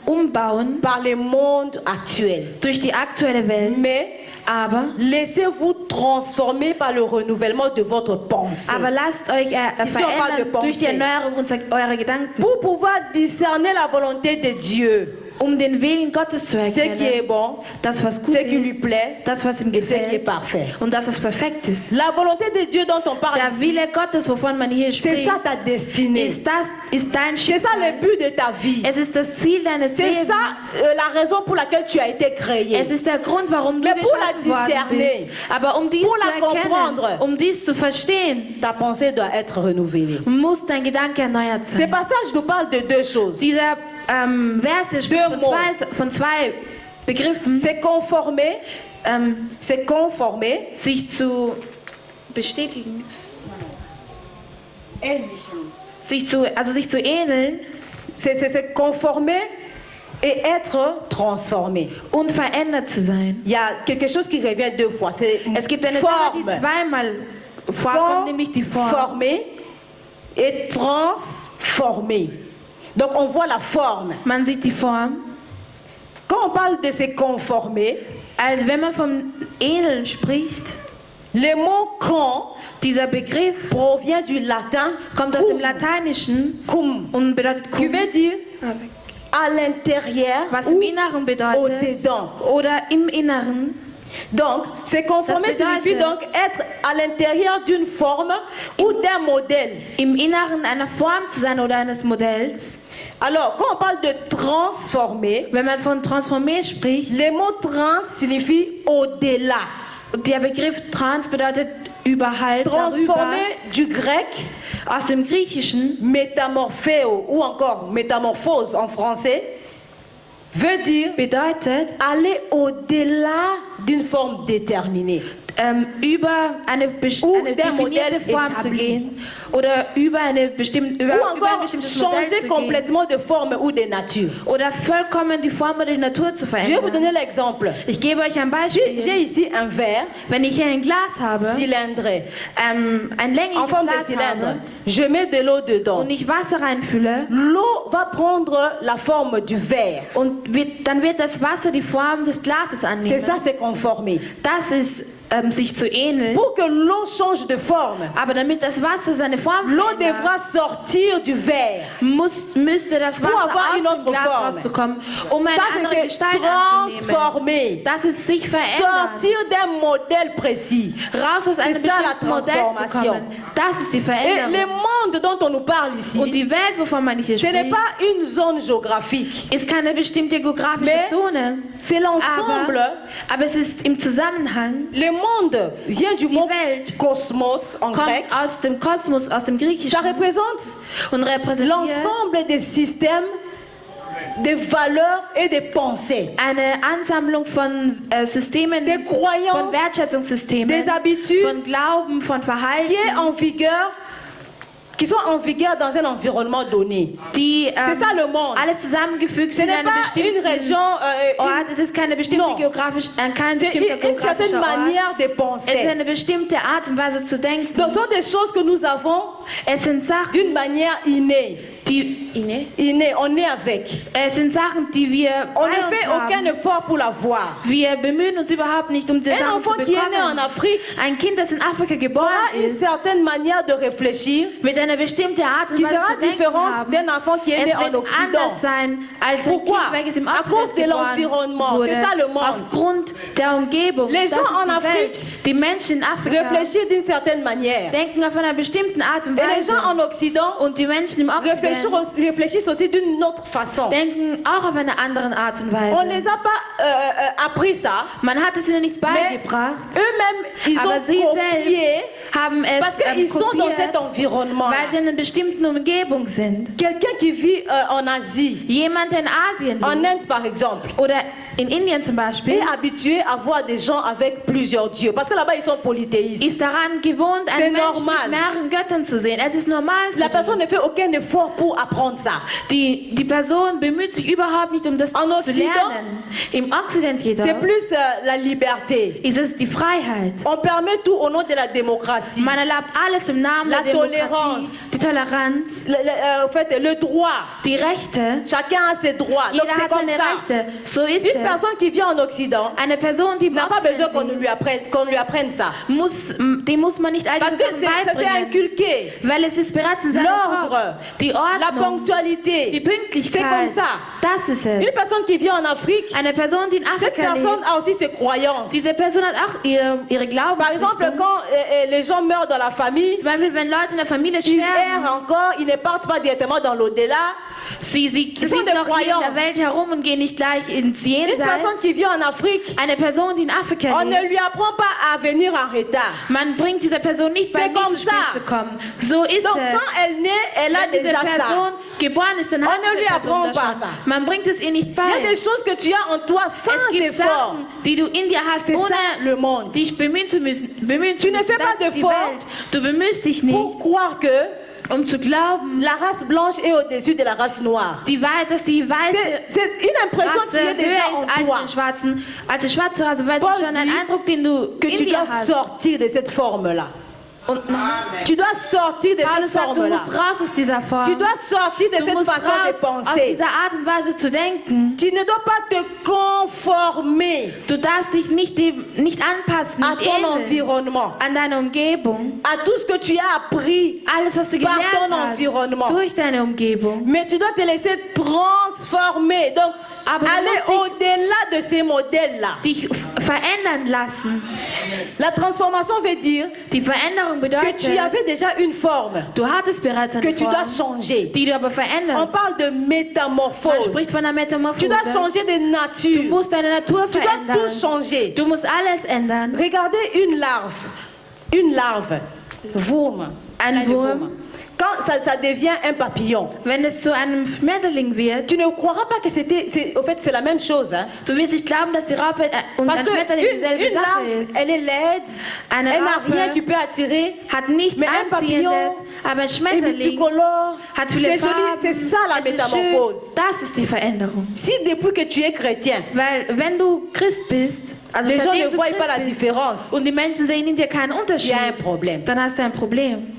umbauen par le monde actuel, durch die aktuelle Welt, mais aber laissez-vous transformer par le renouvellement de votre pensée. lasst euch Ici, on parle de verändern durch die Pensée. Erneuerung eurer Gedanken, Pour pouvoir discerner la volonté de Dieu, um den Willen Gottes zu ce qui est erkennen, bon, das was gut ce qui lui ist, plaît das was ihm et ce qui est gefällt parfait. und das was perfekt ist. La volonté de Dieu dont on parle Der ici, Wille Gottes, wovon man hier c'est spricht, ça ta destinée. ist dein C'est ça Schicksal. le but de ta vie. Es ist das Ziel deines C'est Lebens. ça la raison pour laquelle tu as été créé. Es ist der Grund, warum du Mais pour la geschaffen worden discerner, bist. Aber um dies pour zu la comprendre, erkennen, um dies zu verstehen, Ta pensée doit être renouvelée. muss dein Gedanke erneuert Ce sein. passage nous parle de deux choses. Dieser Vers spricht von zwei Begriffen, C'est conformer, sich zu bestätigen, sich zu ähneln c'est conformer et être transformé. und verändert zu sein. Il y a quelque chose qui revient deux fois. C'est Es gibt eine Sache, die forme. zweimal vorkommt, nämlich die Form. Conformer et transformer. Donc on voit la forme. Man sieht die Form. Quand on parle de se conformer, Also wenn man vom Ähneln spricht, le mot con dieser Begriff provient du latin kommt aus dem Lateinischen cum, und bedeutet qui veut dire à l'intérieur was ou im Inneren au bedeutet dedans. oder im Inneren. Donc, se conformer Das bedeutet- signifie donc être à l'intérieur d'une forme ou d'un modèle. Im Inneren einer Form zu sein oder eines Modells. Alors, quand on parle de transformer, Wenn man von transformer spricht, le mot trans signifie au-delà. der Begriff trans bedeutet überhalb, darüber. Transformer du grec Aus dem Griechischen métamorpheo ou encore métamorphose en français veut dire bedeutet aller au-delà d'une forme déterminée. Über eine d'un definierte Modell Form zu établi. gehen oder über ein Ou bestimmtes encore Modell changer zu gehen complètement de forme ou de nature. oder vollkommen die Form oder die Natur zu Je vais vous verändern. donner l'exemple. Ich gebe euch ein J'ai Beispiel. ici un verre Wenn ich hier ein Glas habe, cylindré ein en längliches forme de Glas cylindre. habe Je mets de l'eau dedans. und ich Wasser reinfülle, L'eau va prendre la forme du verre. und dann wird das Wasser die Form des Glases C'est annehmen. ça, c'est conformer. Das ist sich zu ähneln. Pour que l'eau change de forme, Aber damit das Wasser seine Form l'eau verändert, devra sortir du verre. müsste das Pour Wasser avoir aus une dem autre Glas forme. rauszukommen, um eine Ça, andere c'est Gestalt anzunehmen. transformer. Das ist sich verändern. Sortir d'un modèle précis. Raus aus einem C'est ça, la bestimmten Modell zu transformation. kommen. Das ist die Et le Veränderung. monde dont on nous parle ici, Und die Welt, wovon man hier ce n'est spricht, pas une zone géographique. ist keine bestimmte geografische Mais Zone. c'est l'ensemble. Aber es ist im Zusammenhang, Le monde vient du Die mot Welt cosmos en grec. kommt aus dem Kosmos, aus dem Ça Griechischen représente und repräsentiert l'ensemble des systèmes, des valeurs et des pensées, eine Ansammlung von Systemen, des von croyances, Wertschätzungssystemen, des habitudes von Glauben, von qui Verhalten, est en vigueur qui sont en vigueur dans un environnement donné. die C'est ça le monde. alles zusammengefügt Ce sind in n'est einer pas une bestimmten région, Ort. Es ist keine bestimmte Non. kein c'est bestimmter une certaine geografischer Ort. manière de Es ist penser. eine bestimmte Art und Weise zu denken. Donc, ce sont des choses que nous avons Es sind Sachen, d'une manière innée. Innée, on est avec. Es sind Sachen, die wir On bei ne uns fait aucun haben. effort pour l'avoir. Wir bemühen uns überhaupt nicht, diese Un Sachen enfant zu qui est né en bekommen. Afrique Ein Kind, das in Afrika geboren aura une ist, certaine manière de réfléchir wird eine bestimmte Art und qui Weise sera zu denken différente haben. d'un enfant qui est Es né en wird Occident. anders sein als ein Pourquoi? Kind, welches im À cause Occident de geboren l'environnement. wurde. C'est ça le monde. Aufgrund der Umgebung. Les Das gens ist en die Afrique Welt. Die Menschen in Afrika Réfléchir d'une certaine manière. denken auf einer bestimmten Art und Et les Weise. gens en Occident Und die Menschen im Occident réfléchissent aussi d'une autre façon. denken auch auf eine andere Art und On ne les Weise. a pas appris ça, Man hat es ihnen nicht mais beigebracht, eux-mêmes, ils aber ont sie copié selbst haben es parce qu'ils sont dans cet kopiert, environnement. weil sie in einer bestimmten Umgebung sind. Quelqu'un qui vit en Asie, Jemand, der in Asien en lebt, Inde par exemple, oder in Indien zum Beispiel, est habitué à voir des gens avec plusieurs dieux. Parce que là-bas, ils sont polythéistes. ist daran gewohnt, C'est einen Menschen normal. mit mehreren Göttern zu sehen. Es ist normal. La personne ne fait aucun effort pour apprendre ça. Die Person bemüht sich überhaupt nicht, um das En zu Occident, lernen. Im Occident jedoch C'est plus la liberté. ist es die Freiheit. On permet tout au nom de la démocratie. Man erlaubt alles im Namen La der Demokratie, Toleranz. die Toleranz, En fait, le droit. die Rechte. Chacun a ses droits. Donc Jeder c'est hat comme seine ça. Rechte. So ist Une es. personne qui vit en Occident Eine Person, die im n'a pas besoin qu'on Occident lui apprenne ça. dem muss man nicht all Parce diese que Sachen ça s'est beibringen, inculqué. weil es ist bereits in seinem L'ordre, Kopf. Die la Ordnung, die ponctualité. C'est Pünktlichkeit, comme ça. das ist Une es. personne qui vit en Afrique, Eine Person, die in cette Afrika personne lebt, a aussi ses croyances. diese Person hat auch ihre Par exemple, Glaubensrichtung. quand les gens meurent dans la famille, Zum Beispiel, wenn Leute in der Familie ils sterben, errent encore, ils ne partent pas directement dans l'au-delà. sie Ce sont sind des noch hier in croyances. der Welt herum und gehen nicht gleich ins Une Jenseits. personne qui vit en Afrique, Eine Person, die in Afrika on ne lebt, lui apprend pas à venir en retard. man bringt dieser Person nicht bei, C'est nicht comme zu spät ça. zu kommen. So ist Donc es. quand elle naît, elle a Wenn diese déjà ça. Person geboren ist, dann hat On ne lui diese Person apprend das pas schon. ça. Man bringt es ihr nicht Il y a bei. des choses que tu as en toi Es sans gibt effort. Sachen, die du in dir hast, C'est ohne ça le monde. dich bemühen zu müssen. Tu ne fais pas Das ist die d'effort Welt. Du bemühst dich Pour nicht, croire que um zu glauben, la race blanche est au-dessus de la race noire. dass die weiße C'est une impression qui Rasse est déjà höher en ist als toi. den schwarzen, als die schwarze Rasse, weil es Paul ist schon ein dit Eindruck, den du Que in tu dir dois hast. sortir de cette forme-là. Und Tu dois sortir de Paulus cette sagt, du forme-là. musst raus aus dieser Form. Tu dois sortir de Du cette musst façon de raus aus penser. dieser Art und Weise zu denken. Tu ne dois pas te conformer Du darfst dich nicht anpassen, à nicht ton ähneln environnement, an deine Umgebung. à tout ce que tu as appris. Alles, was du Par gelernt ton hast, environnement. durch deine Umgebung. Mais tu dois te laisser transformer. Donc, Aber du aller musst dich- au-delà de ces modèles-là. Dich verändern lassen. La transformation veut dire Die Veränderung que bedeutet, tu avais déjà une forme du hattest bereits que eine tu dois Form, changer. die du aber On veränderst. parle de Man métamorphose. spricht von einer Tu Metamorphose. dois changer de Du nature. musst deine Natur Tu dois verändern. tout changer. Du musst alles ändern. Regardez une larve. Une larve. Wurm. Ein Wurm. Quand ça devient un papillon, Wenn es zu einem Schmetterling wird, tu ne croiras pas que au fait, c'est la même chose. Hein? du wirst nicht glauben, dass die Raupe und Parce ein que Schmetterling dieselbe une Sache larve, ist. elle est laide, Eine elle n'a Raupe rien qui peut attirer. hat nichts Mais un papillon Anziehendes, aber ein est Schmetterling multicolore. hat C'est viele joli, Farben. c'est ça la Es ist schön. métamorphose. Das ist die Veränderung. Si depuis que tu es chrétien, Weil wenn du Christ bist, also les gens seitdem ne du voient Christ pas la bist, différence, und die Menschen sehen in dir keinen tu Unterschied, as un problème. dann hast du ein Problem.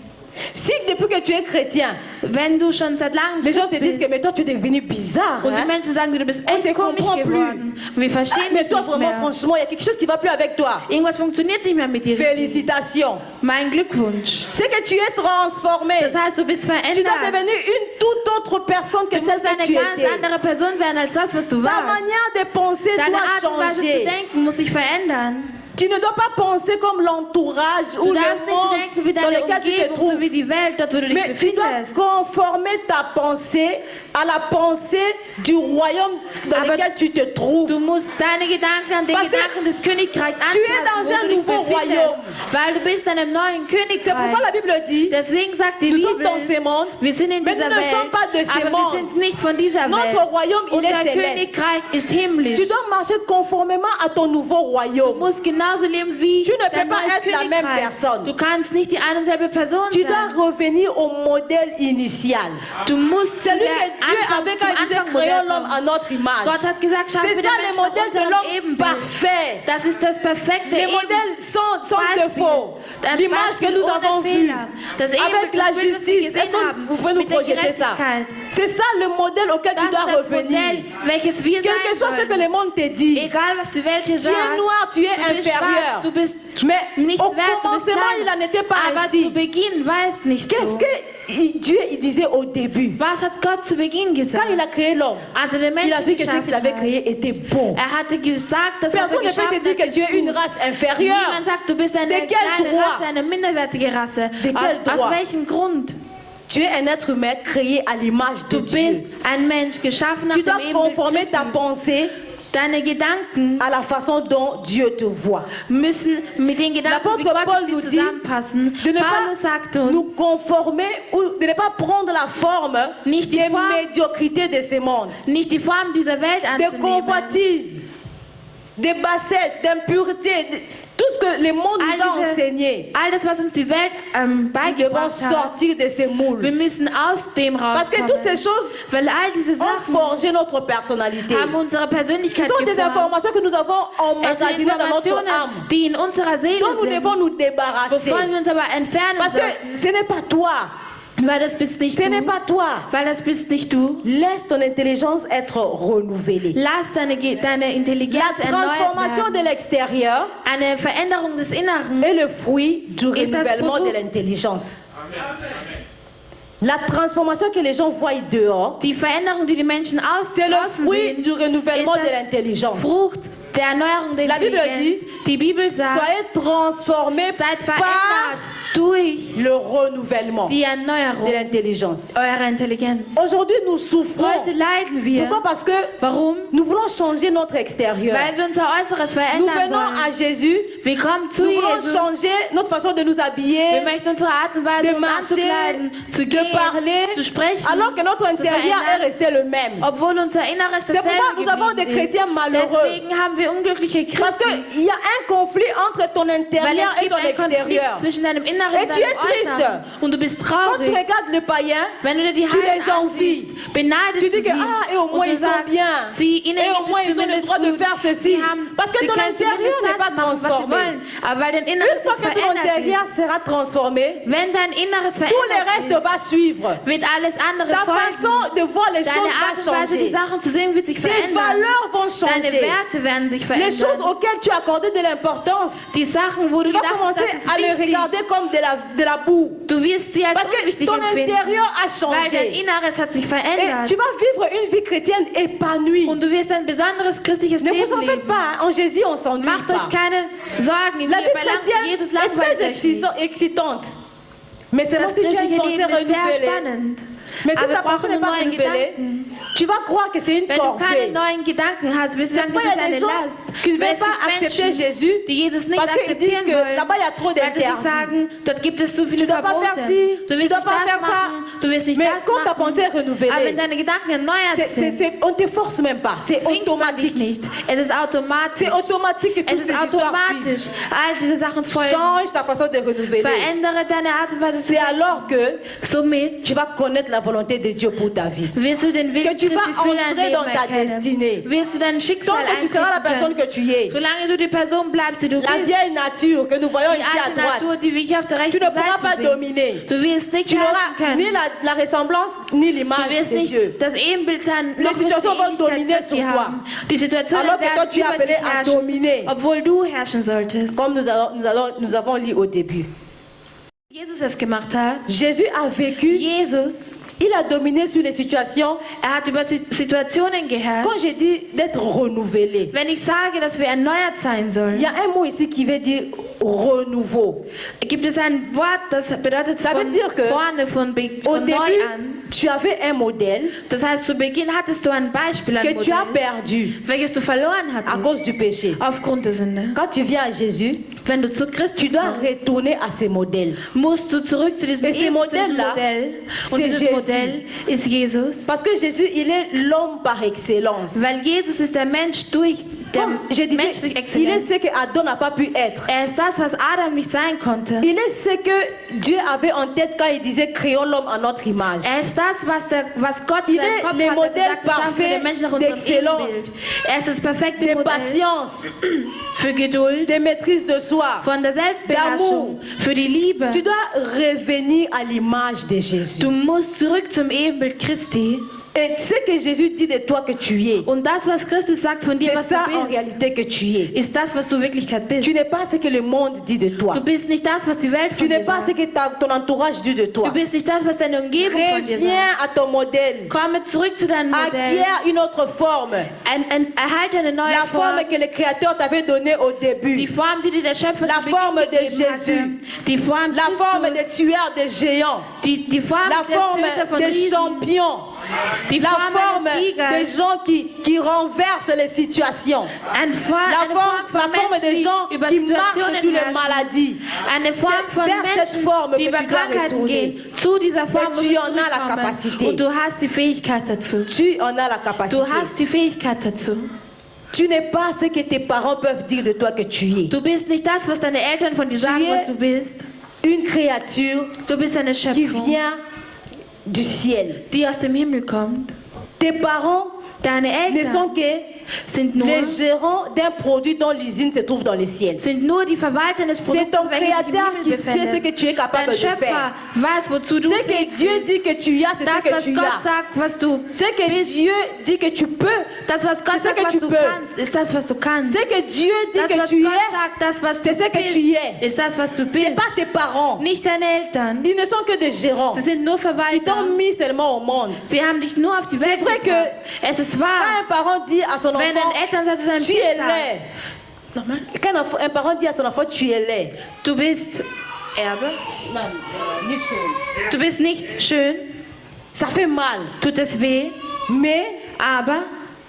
Si depuis que tu es chrétien, Wenn du schon seit langem les gens te Christ disent bist que mais toi tu es devenu bizarre. und die Hein? Menschen sagen dir, du bist On echt te komisch comprend plus. geworden, wir Ah, verstehen mais dich toi nicht vraiment mehr. franchement, il y a quelque chose qui ne va plus avec toi. Irgendwas funktioniert nicht mehr mit dir. Félicitations. Mein Glückwunsch. C'est que tu es transformé. Das heißt, du bist Tu dois verändert. devenir une toute autre personne que Du celle musst que eine tu ganz étais. andere Person werden als das, was du Ta warst. manière de penser Deine doit Art und Weise zu changer. denken muss sich verändern. Tu ne dois pas penser comme l'entourage ou Du le darfst nicht so denken wie monde dans deine lequel tu te Umgebung, trouves. so wie die Welt, dort wo du dich Mais tu dois befindest. conformer ta pensée à la pensée du royaume dans Aber lequel tu te trouves. Du musst deine Gedanken an den Parce que Gedanken des Königreichs tu es anpassen, dans wo un du dich nouveau befindest. royaume. Weil du bist in einem neuen C'est pourquoi la Königreich. Bible dit, Deswegen sagt die nous sommes Bibel, dans ce monde, wir sind in mais dieser nous ne Welt, sommes pas de ce aber wir monde. sind nicht von dieser Notre Welt. royaume, il Unser est céleste. Königreich ist himmlisch. Tu dois marcher conformément à ton nouveau Du royaume. musst genau genauso leben wie Tu ne dein peux pas neues être la même Königreich. personne. Du kannst nicht die eine und selbe Person Tu sein. dois revenir au modèle initial. Du musst zu Celui der que Dieu Anfang, avait zum quand il disait Anfang créons l'homme kommen. à notre image. Gott hat gesagt, schaffen C'est wir ça den le Menschen nach modèle de unserem l'homme Ebenbild. parfait. Das ist das perfekte Les modèles sans défaut. Das L'image que Beispiel nous avons ohne vue Fehler. Das avec Ebenbild, la das Bild, das wir justice. Est-ce gesehen que haben, vous pouvez nous mit der projeter ça? Gerechtigkeit. C'est ça le modèle auquel Das tu dois ist das revenir. Modell, welches wir Quel que sein soit ce que sollen. le monde te dit. Egal was die Welt hier Tu sagt, es noir, tu es du bist inférieur. schwarz, du bist Mais nichts au wert, du bist commencement, il klein. n'en était pas Aber ainsi. zu Beginn war es nicht Qu'est-ce so. que Dieu il disait au début? Was hat Gott zu Beginn gesagt? Quand il a créé l'homme, Als er den il a Menschen vu que ce geschaffen qu'il avait hat, créé était bon. er hatte gesagt, dass was er Personne ne peut geschaffen te dire hat, que tu es ist une gut. race inférieure. Niemand sagt, du bist eine De quel kleine droit? Rasse, eine minderwertige Rasse. De quel Aus droit? welchem Grund? Tu es un être humain créé à l'image de Du bist Dieu. ein Mensch, geschaffen nach Tu dem dois Ebenbild conformer ta Christi. pensée Deine Gedanken à la façon dont Dieu te voit. müssen mit den Gedanken, wie L'apôtre Gott Paul sie nous dit zusammenpassen. de ne Paulus sagt pas uns, nous conformer ou de ne pas prendre la forme Nicht die des Form- médiocrités de ce monde, nicht die Form dieser Welt des anzunehmen. convoitises, des bassesses, d'impuretés, tout ce que le monde nous a enseigné. All das, was uns die Welt Nous devons beigebracht hat, sortir de ces wir moules. müssen aus dem Parce que rauskommen. toutes ces choses Weil all diese ont Sachen forgé notre personnalité. haben unsere Ce Persönlichkeit sont des geformt. informations que nous avons Es sind emmagasinées dans notre Informationen, âme, die in unserer Seele dont nous sind, devons nous débarrasser. wovon wir uns aber entfernen Parce sollten. que ce n'est pas toi, Weil das bist nicht ce n'est du. pas toi. Weil das bist nicht du. Laisse ton intelligence être renouvelée. Lass deine Intelligenz La erneuert transformation werden. de l'extérieur Eine Veränderung des Inneren est le fruit du Ist das renouvellement de Produkt. l'intelligence. La transformation que les gens voient dehors, Die Veränderung, die die Menschen c'est le außen fruit sehen, du renouvellement ist de das l'intelligence. Frucht der Erneuerung der La Bible Intelligenz. dit, Die Bibel sagt, Soyez transformés seid par verändert durch le renouvellement die de Erneuerung l'intelligence. eurer Intelligenz. Aujourd'hui, nous souffrons. Heute leiden wir. Pourquoi? Parce que Warum? nous voulons changer notre extérieur. Weil wir unser Äußeres Nous verändern venons à wollen. Jésus. Wir kommen zu Nous voulons Jesus. changer notre façon de nous Wir habiller, möchten unsere Art und Weise, de uns marcher, anzukleiden, zu de gehen, parler, zu sprechen, alors que notre zu intérieur est verändern, resté le même. obwohl unser Inneres C'est pourquoi dasselbe nous avons des geblieben chrétiens ist. malheureux. Deswegen haben wir unglückliche Parce Christen, qu'il y a un conflit entre ton weil intérieur es et gibt ton einen Konflikt extérieur. zwischen deinem Inneren Et und tu es deinem Äußeren. Und du bist Quand tu traurig. regardes le païen, Wenn du dir die tu les Heiden envies. ansiehst, beneidest Tu du dis sie. que et au Und moins du ils sont sagst, bien. ihnen Et au geht moins es ils ont le zumindest droit de gut. faire ceci. Sie haben- Parce que sie ton können intérieur zumindest n'est das pas machen, was sie transformé. wollen. Aber weil dein Une Inneres fois nicht que ton verändert intérieur ist, sera transformé, wenn dein Inneres tout le verändert reste ist, va suivre. wird alles andere Ta folgen. façon de voir les Deine choses Art va und Weise, die changer. Sachen zu sehen, wird sich Tes verändern. valeurs vont Deine changer. Werte werden sich Les choses verändern. auxquelles tu accordais de l'importance, Die Sachen, wo du tu vas gedacht hast, commencer das à les ist wichtig, regarder comme de la boue. du wirst sie als Parce que unwichtig ton empfinden. intérieur a Weil dein changé. Inneres hat sich Et verändert. tu vas vivre une vie chrétienne épanouie. Und du wirst ein besonderes christliches Ne vous Leben en faites leben. pas, hein. En Jésus on s'ennuie Macht pas. euch keine Sorgen. La vie Bei chrétienne Jesus est langweilt très euch nicht. excitante. Mais c'est Das si tu as une christliche pensée Leben ist sehr renouvelée. spannend. Mais si Aber wir ta pensée brauchen n'est pas neue renouvelée, Gedanken. tu vas croire que c'est une Wenn du keine corvée. neuen Gedanken hast, wirst du sagen, Pourquoi das il y ist a des eine gens Last. qui ne Weil veulent es pas gibt accepter Menschen, Jésus die Jesus nicht parce qu'ils disent akzeptieren que wollen, là-bas il y a trop weil sie sich d'interdits. sagen, dort gibt es zu viele Tu dois pas Verbote. faire ci, Du tu wirst dois nicht pas das faire ça. machen, du wirst nicht Mais das quand ta pensée est machen. Aber renouvelée, wenn deine Gedanken erneuert sind, on te force même pas, c'est zwingt man dich automatique. nicht. Es ist automatisch. C'est automatique que Es toutes ist ces histoires automatisch. suivent. All diese Sachen folgen. Change ta façon de renouveler. Verändere deine Art und Weise. C'est alors que Somit tu vas connaître la volonté de Dieu pour ta vie. wirst du den Willen Que tu vas Christi für dein entrer Leben dans ta erkennen. destinée. Wirst du dein Schicksal Tant que tu seras la personne eintreten que tu es, können. Solange du die Person bleibst, die du la bist, vieille nature que nous voyons die ici à alte Natur, droite, die wir hier auf der rechten tu ne pourras pas Seite sehen, dominer. du wirst nicht Tu herrschen n'auras ni können. la ressemblance ni Du l'image wirst de nicht Dieu. das Ebenbild sein, Les noch nicht die situations vont Ähnlichkeit dominer Christi sur toi. haben. Die Situationen Alors que toi, werden tu es über appelé dich à herrschen, dominer. obwohl du herrschen solltest. Comme nous avons lu au début. Jesus es gemacht hat, Jésus a vécu, Jesus, il a dominé sur les situations. hat über Situationen geherrscht. Quand j'ai dit d'être renouvelé, Wenn ich sage, dass wir erneuert sein il sollen, y a un mot ici qui veut dire renouveau. gibt es ein Wort, das bedeutet Ça veut von dire que vorne, Au von neu début, an. tu avais un modèle Das heißt, zu Beginn hattest du ein Beispiel, ein que tu as Modell, perdu welches du verloren à hattest cause du péché. aufgrund der Sünde. Quand tu viens à Jésus, Wenn du zu tu Christus dois kommst, retourner à ces modèles. musst du zurück zu diesem, Et ces zu diesem modèles-là, Modell. c'est Und dieses Jésus. Modell ist Jesus. Parce que Jésus, il est l'homme par excellence. Weil Jesus ist der Mensch durch Comme je disais, menschliche il est Exzellenz. ce que Adam n'a pas pu être. Ist das, was Adam nicht sein konnte. Il est ce que Dieu avait en tête quand il disait créons l'homme à notre image. Ist das, was Gott Il in seinem est Kopf le hat, modèle gesagt, wir schaffen parfait den Menschen nach unserem d'excellence, Ebenbild. Ist das perfekte De Modell patience, für Geduld, de maîtrise de soi. von der Selbstbeherrschung, für die Liebe. Tu dois revenir à l'image de Jésus. Du musst zurück zum Ebenbild Christi. Et ce que Jésus dit de toi que tu es, Und das, was Christus sagt von dir, c'est was du ça en bist, réalité que tu es. ist das, was du in Wirklichkeit bist. Tu n'es pas ce que le monde dit de toi. Du bist nicht das, was die Welt Tu von n'es dir pas ce sagt. que ton entourage dit de Du toi. bist nicht das, was deine Umgebung von dir sagt. Reviens à ton modèle. Komme zurück zu deinem Modell. Acquiert une autre forme. Erhalte eine neue La Form. forme que le Créateur t'avait donnée au Die début. Form, die dir der Schöpfer La zu Beginn forme de gegeben hatte. Jésus. Die Form La forme Christus. des tueurs de géants. Die Form La des forme Töter von des Riesen. champions. Die La Form forme eines des Siegers. gens qui renversent les situations. Eine Form, La eine forme Form von des Menschen, gens die über qui marchent Situationen sur les herrschen. maladies. Eine Form C'est von vers cette Menschen, forme die que über tu dois Krankheiten retourner. gehen. Zu dieser Form Et musst tu du en as la zurückkommen. capacité. Und du hast die Fähigkeit dazu. Tu en as la capacité. Du hast die Fähigkeit dazu. Tu n'es pas ce que tes parents peuvent dire de toi que tu es. Du bist nicht das, was deine Eltern von dir Tu sagen, es was du bist. Une créature Du bist eine qui Schöpfung, vient du ciel. die aus dem Himmel kommt. Tes parents Deine ne sont Eltern que sind nur, les gérants d'un produit dont l'usine se trouve dans le ciel. sind nur die Verwalter des C'est Produktes, ton welches sich im Créateur Himmel qui sait ce befindet. que tu es capable Dein de faire. Schöpfer weiß, wozu du Ce fähig que Dieu bist. dit que tu as, c'est Das, ce que was tu Gott as. sagt, was du Ce que bist. Dieu dit que tu peux, Das, was Gott c'est ce sagt, que was tu du peux. kannst, ist das, was du kannst. Ce que Dieu dit Das, que was tu Gott es, sagt, das, was du c'est ce que bist, tu es. ist das, was du C'est bist. pas tes parents. Nicht deine Eltern. Ils ne sont que des gérants. Sie sind nur Ils Verwalter. t'ont mis seulement au monde. Sie haben dich nur auf die C'est Welt vrai gebracht. que Es ist quand wahr. un parent dit à son Wenn enfant, ein Elternteil zu seinem tu Kind es sagt, laid. nochmal, Quand un parent dit à son enfant, tu es laid. du bist Erbe, du bist nicht schön, Ça fait mal. tut es weh, Mais aber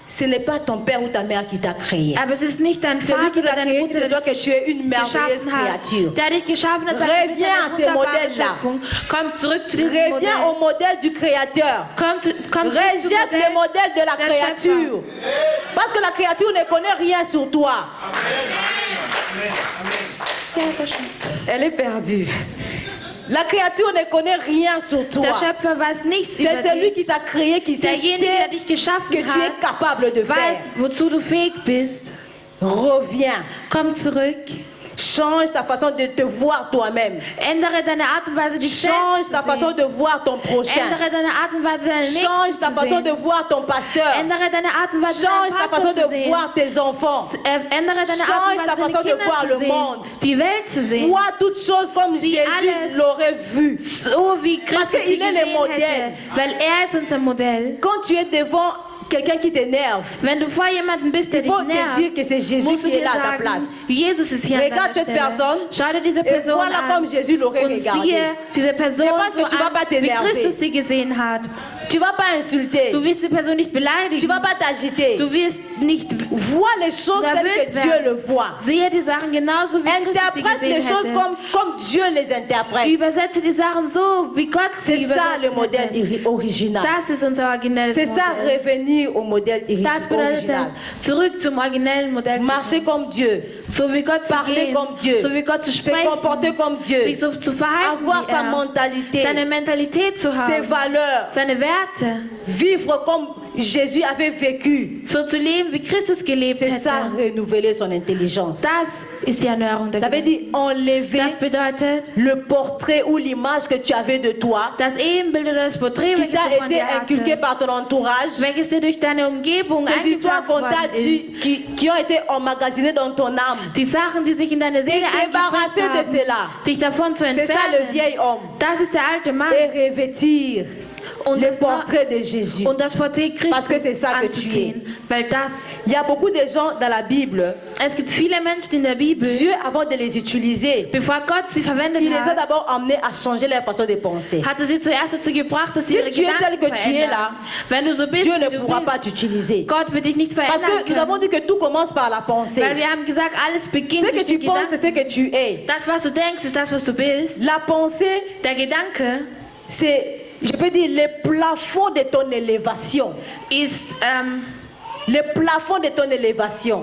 ce n'est pas ton père ou ta mère qui t'a créé. es ist nicht dein C'est lui Vater qui oder t'a deine créé, Mutter, dit de toi der que tu es une dich merveilleuse geschaffen hat. créature. Der dich geschaffen hat, sagt, du bist Reviens eine à ces wunderbare modèles-là. Schöpfung. Komm zurück zu diesem Reviens Modell. au modèle du Créateur. Komm zurück zum Rejette le modèle de la der créature. Parce que la créature ne connaît rien sur toi. Elle est perdue. La créature ne connaît rien sur toi. Der Schöpfer weiß nichts über C'est celui dich. qui t'a créé, qui sait Derjenige, der dich que geschaffen tu es hat, capable de weiß, faire. wozu du fähig bist. Reviens. Komm zurück. Change ta façon de te voir toi-même. Ändere deine Art und Weise, dich Change selbst ta zu façon sehen. de voir ton prochain. Ändere deine Art und Weise, deine Change Nächsten ta zu façon de sehen. voir ton pasteur. Ändere deine Art und Weise, Change deinen ta Pastor façon zu de sehen. voir tes enfants. Ändere deine Art Change und ta Weise, deine façon de Kinder voir zu le sehen. monde. Die Welt zu sehen. Vois toutes choses comme Sieh Jésus alles. l'aurait vu. So wie Christus Parce sie qu'il est le gesehen Modell. hätte. Weil er ist unser Modell. Quand tu es devant quelqu'un qui t'énerve, Wenn du vor jemandem bist, der il faut dich te nervt, dire que c'est Jésus musst du qui est dir là à ta sagen, place. Jesus ist hier an Regarde deiner cette Stelle. personne Schau dir diese et Person voilà an comme Jésus l'aurait und regardé. siehe diese Person Je pense so que tu vas an, pas wie t'énerver. Christus sie gesehen hat. Tu vas pas insulter. Du wirst die Person nicht Tu beleidigen. vas pas t'agiter. Du wirst nicht Vois les choses telles nervös que Dieu werden. le voit. Sehe die Sachen genauso, wie Christus sie Interprète les gesehen choses hätte. comme Dieu les interprète. Übersetze die Sachen so, wie Gott C'est sie ça le übersetzt modèle hätte. original. Das ist unser originelles C'est ça Modell. revenir au modèle Das bedeutet original. es, zurück zum originellen Modell zu Marcher kommen. comme Dieu. So wie Gott zu Parler gehen, comme Dieu. so wie Gott zu Se sprechen, comporter comme Dieu. sich so zu verhalten Avoir wie sa er, mentalité. seine Mentalität zu Ses haben, valeurs. seine Werte, Vivre comme Jésus avait vécu. so zu leben, wie Christus gelebt C'est ça, hätte. renouveler son intelligence. Das ist die Erneuerung der Ça veut Gedanken. dire enlever Das bedeutet, le portrait ou l'image que tu avais de toi, das Ebenbild oder das Porträt, qui welches t'a du von été dir inculqué hatte, par ton entourage. welches dir durch deine Umgebung Ces histoires eingepflanzt qu'on t'a worden dit, ist. qui ont été emmagasinées dans ton âme. Die Sachen, die sich in deine Seele débarrasser eingepflanzt de haben, cela. dich davon zu C'est ça le entfernen. vieil homme. Das ist der alte Mann. Et revêtir Und le das, portrait de Jésus. und das Porträt Parce que Christus c'est ça que tu anzuziehen. Weil das, Il y a beaucoup de gens dans la Bible, es gibt viele Menschen in der Bibel, Dieu, avant de les utiliser, bevor Gott sie verwendet il les a hat, d'abord amenés à changer leur façon de penser. hatte sie zuerst dazu gebracht, dass sie Si ihre tu es tel Gedanken que tu es verändern. là, Wenn du so bist, Dieu wie ne du pourra pas bist, t'utiliser. Gott wird dich nicht Parce verändern que nous avons können. dit que tout commence par la pensée. Weil wir haben gesagt, alles beginnt Ce que durch tu die penses, c'est Gedanken. ce que tu es. Das, was du denkst, ist das, was du bist. La pensée, Der Gedanke c'est, je peux dire, le plafond de ton élévation. ist Le plafond de ton élévation.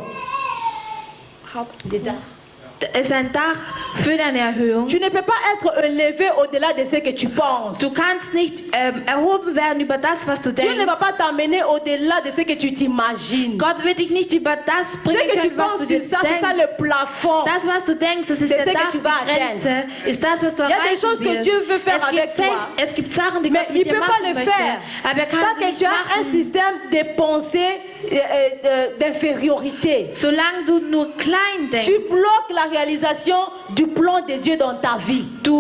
ist ein Dach für deine Erhöhung. Tu ne peux pas être élevé au-delà de ce que tu penses. Du kannst nicht erhoben werden über das, was du Dieu ne denkst. va pas t'amener au-delà de ce que tu t'imagines. Gott wird dich nicht über das Ce bringen que tu können, was penses du dir sur ça, c'est ça denkst. le plafond. Das, was du denkst, das ist C'est der ce que Dach, tu die vas Grenze, ist das, was du Il y a des erreichen choses que wirst. Dieu veut faire avec toi. Es gibt Sachen, die Mais Gott il mit ne dir peut pas machen le möchte. faire. Aber er kann Tant sie que nicht tu as un machen, système de pensée d'infériorité. solange du nur klein denkst. Tu bloques la réalisation du plan de Dieu dans ta vie. Du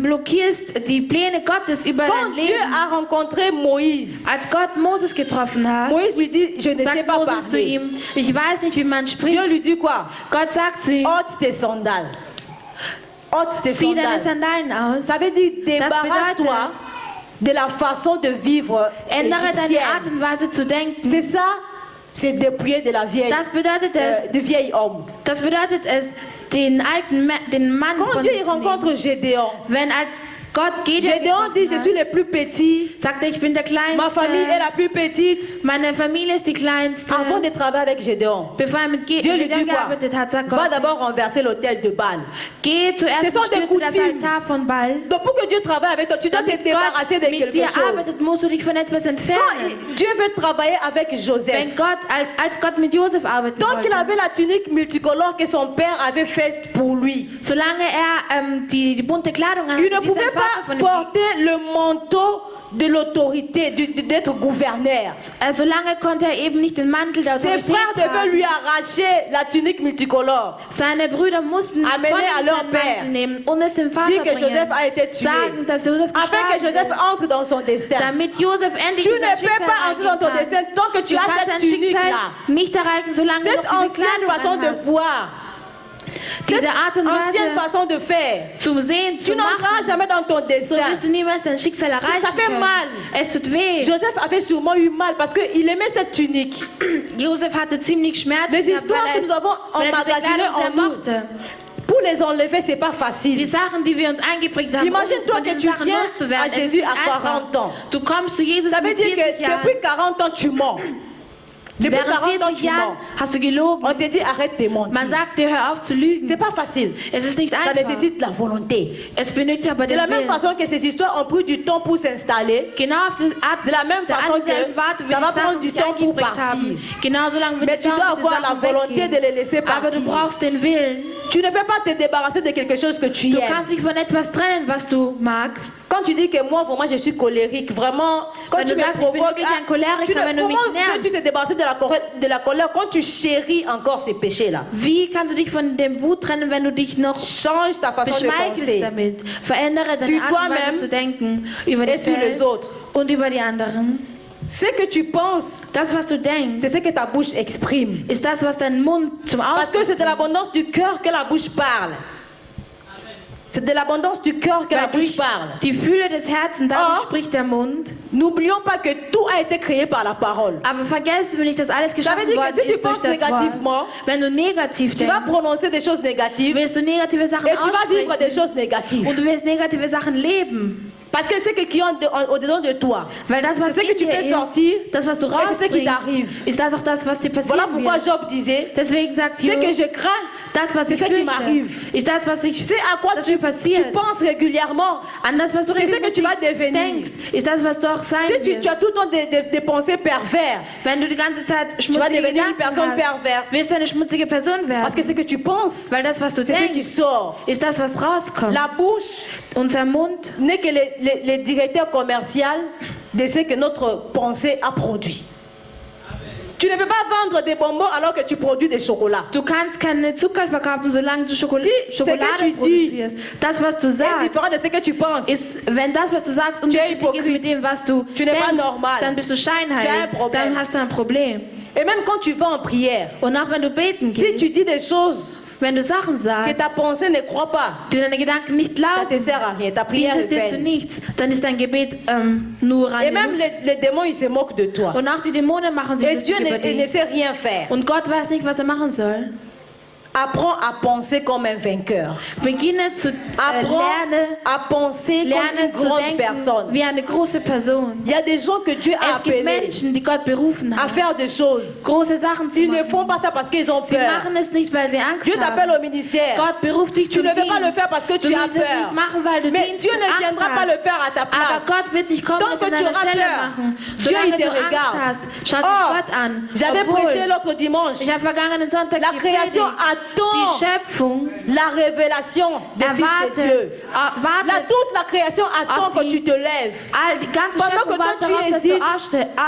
blockierst die Pläne Gottes über Quand dein Dieu Leben. a rencontré Moïse, Als Gott Moses getroffen hat, Moïse lui dit, je ne sais sagt pas Moses zu parler. ihm, ich weiß nicht, wie man spricht. Dieu lui dit quoi? Gott sagt zu ihm, Ôte tes sandales. Ôte tes zieh deine sandales. Sandalen aus. Ça veut dire débarrasse-toi de la façon de vivre Ändere deine Art égyptienne. und Weise zu denken. C'est ça, c'est dépouiller de la vieille, Das bedeutet es, du vieil homme. das bedeutet es, den Mann Quand von Dieu sich il zu nehmen. rencontre Gédéon, Wenn als Gott Gideon Gédéon dit, je getroffen suis hat, le plus petit, sagte, ich bin der Kleinste, ma famille est la plus petite. meine Familie ist die Kleinste. Avant de travailler avec Gédéon, Bevor er mit Dieu lui Gideon dit quoi? gearbeitet hat, sagt Va Gott, d'abord renverser l'autel de Baal. geh zuerst Ce und sont des stürze das coutumes. Altar von Baal. Donc pour que Dieu travaille avec toi, tu dois te Damit débarrasser Gott de mit quelque dir chose. arbeitet, musst du dich von etwas Quand entfernen. Dieu veut travailler avec Joseph, Wenn Gott, als Gott mit Josef arbeiten tant qu'il wollte, avait la tunique multicolore que son père avait faite pour lui, solange er die bunte Kleidung il ne hatte, die pouvait sein Vater pas von ihm porter le manteau de l'autorité, d'être gouverneur. solange konnte er eben nicht den Mantel der Ses Autorität frères devaient tragen. lui arracher la tunique multicolore. Seine Brüder mussten Amener von à ihm leur seinen père. Mantel nehmen und es dem Vater Dire que bringen. Joseph a été tué. Sagen, dass Josef Afin que gestorben Joseph ist, entre dans son destin. damit Josef endlich Tu in ne sein peux Schicksal pas entrer dans ton eingehen destin kann. tant que tu Du as kannst cette dein Schicksal tunique-là. nicht erreichen, solange du Cette noch diese ancienne Kleidung façon de anhast. voir. Cette Diese Art und ancienne Weise façon de faire. zum Sehen, Tu zu n'entreras machen, jamais dans ton so destin. wirst du niemals dein Schicksal erreichen Ça fait können. mal. Es tut weh. Joseph avait sûrement eu mal parce qu'il aimait cette tunique. Josef hatte ziemlich Schmerzen, Les gehabt, histoires weil que nous avons weil er diese emmagasinées Kleidung sehr en nous, mochte. pour les enlever, c'est pas Die facile. Sachen, die wir uns eingeprägt haben, Imagine-toi von que diesen tu Sachen viens loszuwerden, à es Jésus ist à nicht einfach. 40 ans. Du kommst zu Jesus Ça veut mit dire 40 que Jahren. depuis 40 ans, tu mens. Depuis Während 40 ans, 40 tu Jahren mens. hast du gelogen. On te dit arrête de mentir. Man sagt dir, hör auf zu lügen. C'est pas facile. Es ist nicht Ça einfach. nécessite la volonté. Es benötigt aber De den la même Willen. façon que ces histoires ont pris du temps pour s'installer, Genau auf die Art, de la même der façon derselben que Warte, wie ça die va Sachen prendre du sich temps pour eingeprägt partir. haben. Genauso lange wird Mais es tu dois dauern, bis die avoir la Sachen volonté de weggehen. les laisser Aber du partir. brauchst den Willen. Tu ne peux pas te débarrasser de quelque chose que tu Du aimes. kannst dich von etwas trennen, was du magst. Quand tu dis que moi, vraiment, je suis colérique, vraiment, quand Wenn tu du me sagst, ich bin provoques, wirklich ein Choleriker, tu ne- wenn du mich comment nervst. peux-tu te débarrasser de la colère quand tu chéris encore ces péchés-là? Wie kannst du dich von dem Wut trennen, wenn du dich noch Change ta façon de beschmeichelst penser. damit? Verändere Sur deine Art und toi-même Weise zu denken über et dich sur les selbst autres. und über die anderen. Ce que tu penses, Das, was du denkst, c'est ce que ta bouche exprime. ist das, was dein Mund zum Parce que Ausdruck c'est de l'abondance du cœur que la bouche parle. C'est de l'abondance du cœur que la bringt. bouche parle. Die Fülle des Herzens, dadurch Oh. spricht der Mund. N'oublions pas que tout a été créé par la parole. Aber vergessen wir nicht, dass alles geschaffen dire que worden si tu ist durch penses das négativement, Wort. Wenn du negativ Tu vas denkst, prononcer des choses négatives et willst du negative Sachen tu vas vivre des aussprechen choses négatives. und du willst negative Sachen leben. Parce que c'est ce qui est au-dedans de toi. Weil das, was C'est ce que in tu dir fais ist, sortir das, was du et c'est ce qui rausbringst, t'arrive. ist das auch das, was dir Voilà passieren pourquoi wird. Job disait, Deswegen sagt ce que Job, je crains, das, was c'est ich ce qui fürchte, m'arrive. ist das, was ich, c'est à quoi das tu mir passiert. penses régulièrement. An das, was du C'est ce que tu regelmäßig vas devenir. denkst, ist das, was du auch sein Si tu wirst. as tout le temps des pensées pervers, Wenn du die ganze Zeit vas schmutzige devenir une Gedanken personne hast, perverse. wirst du eine schmutzige Person Parce que werden. ce que tu penses, Weil das, was du c'est ce qui denkst, sort. ist das, was rauskommt. La bouche Unser Mund n'est que les directeurs commerciaux de ce que notre pensée a produit. Tu ne peux pas vendre des bonbons alors que tu produis des chocolats. Du kannst keine Zucker verkaufen, solange du Si, Schokolade ce que tu produzierst. Das, was du C'est sagst, différent de ce que tu penses. ist, wenn das, was du sagst, unterschiedlich ist hypocrite. mit dem, was du Tu n'es pas denkst, normal. dann bist du Tu as un scheinheilig, problème. dann hast du ein Problem. Et même quand tu vas en prière, Und auch wenn du beten si gehst, tu dis des choses wenn du Sachen que sagst, ta pensée ne croit pas, die deine Gedanken nicht ça glauben, te sert à rien. Ta prière dient est es dir zu vaine. nichts, dann ist dein Gebet nur Et rein. même les démons, ils se moquent de toi. Und auch die Dämonen machen sich Et Dieu lustig über ne dich. sait rien faire. Und Gott weiß nicht, was er machen soll. Apprends à penser comme un vainqueur. Beginne zu Apprends à penser comme une grande personne. wie eine große Person. Il y a des gens que Dieu a Es gibt appelés Menschen, die Gott berufen à hat, faire des choses. große Sachen zu Ils ne font machen. pas ça parce qu'ils ont Sie peur. machen es nicht, weil sie Angst Dieu t'appelle haben. au ministère. Gott beruft dich Tu zum ne veux pas le Dienst. faire parce que Du tu as willst es nicht peur. machen, weil du Mais Dienst Dieu und ne Angst viendra pas le hast. faire à ta Aber place. Gott wird nicht kommen, Tant es que an tu deiner auras Stelle peur, machen. Dieu, Solange il te du Angst regarde. hast, schau dich Oh, Gott an. j'avais prêché Obwohl, l'autre dimanche. ich habe vergangenen Sonntag La création gepredigt, attend die Schöpfung la révélation des fils de Dieu. wartet Toute la création attend auf que die- tu te lèves. die ganze Pendant que Schöpfung toi wartet tu darauf, dass du hésites, tu as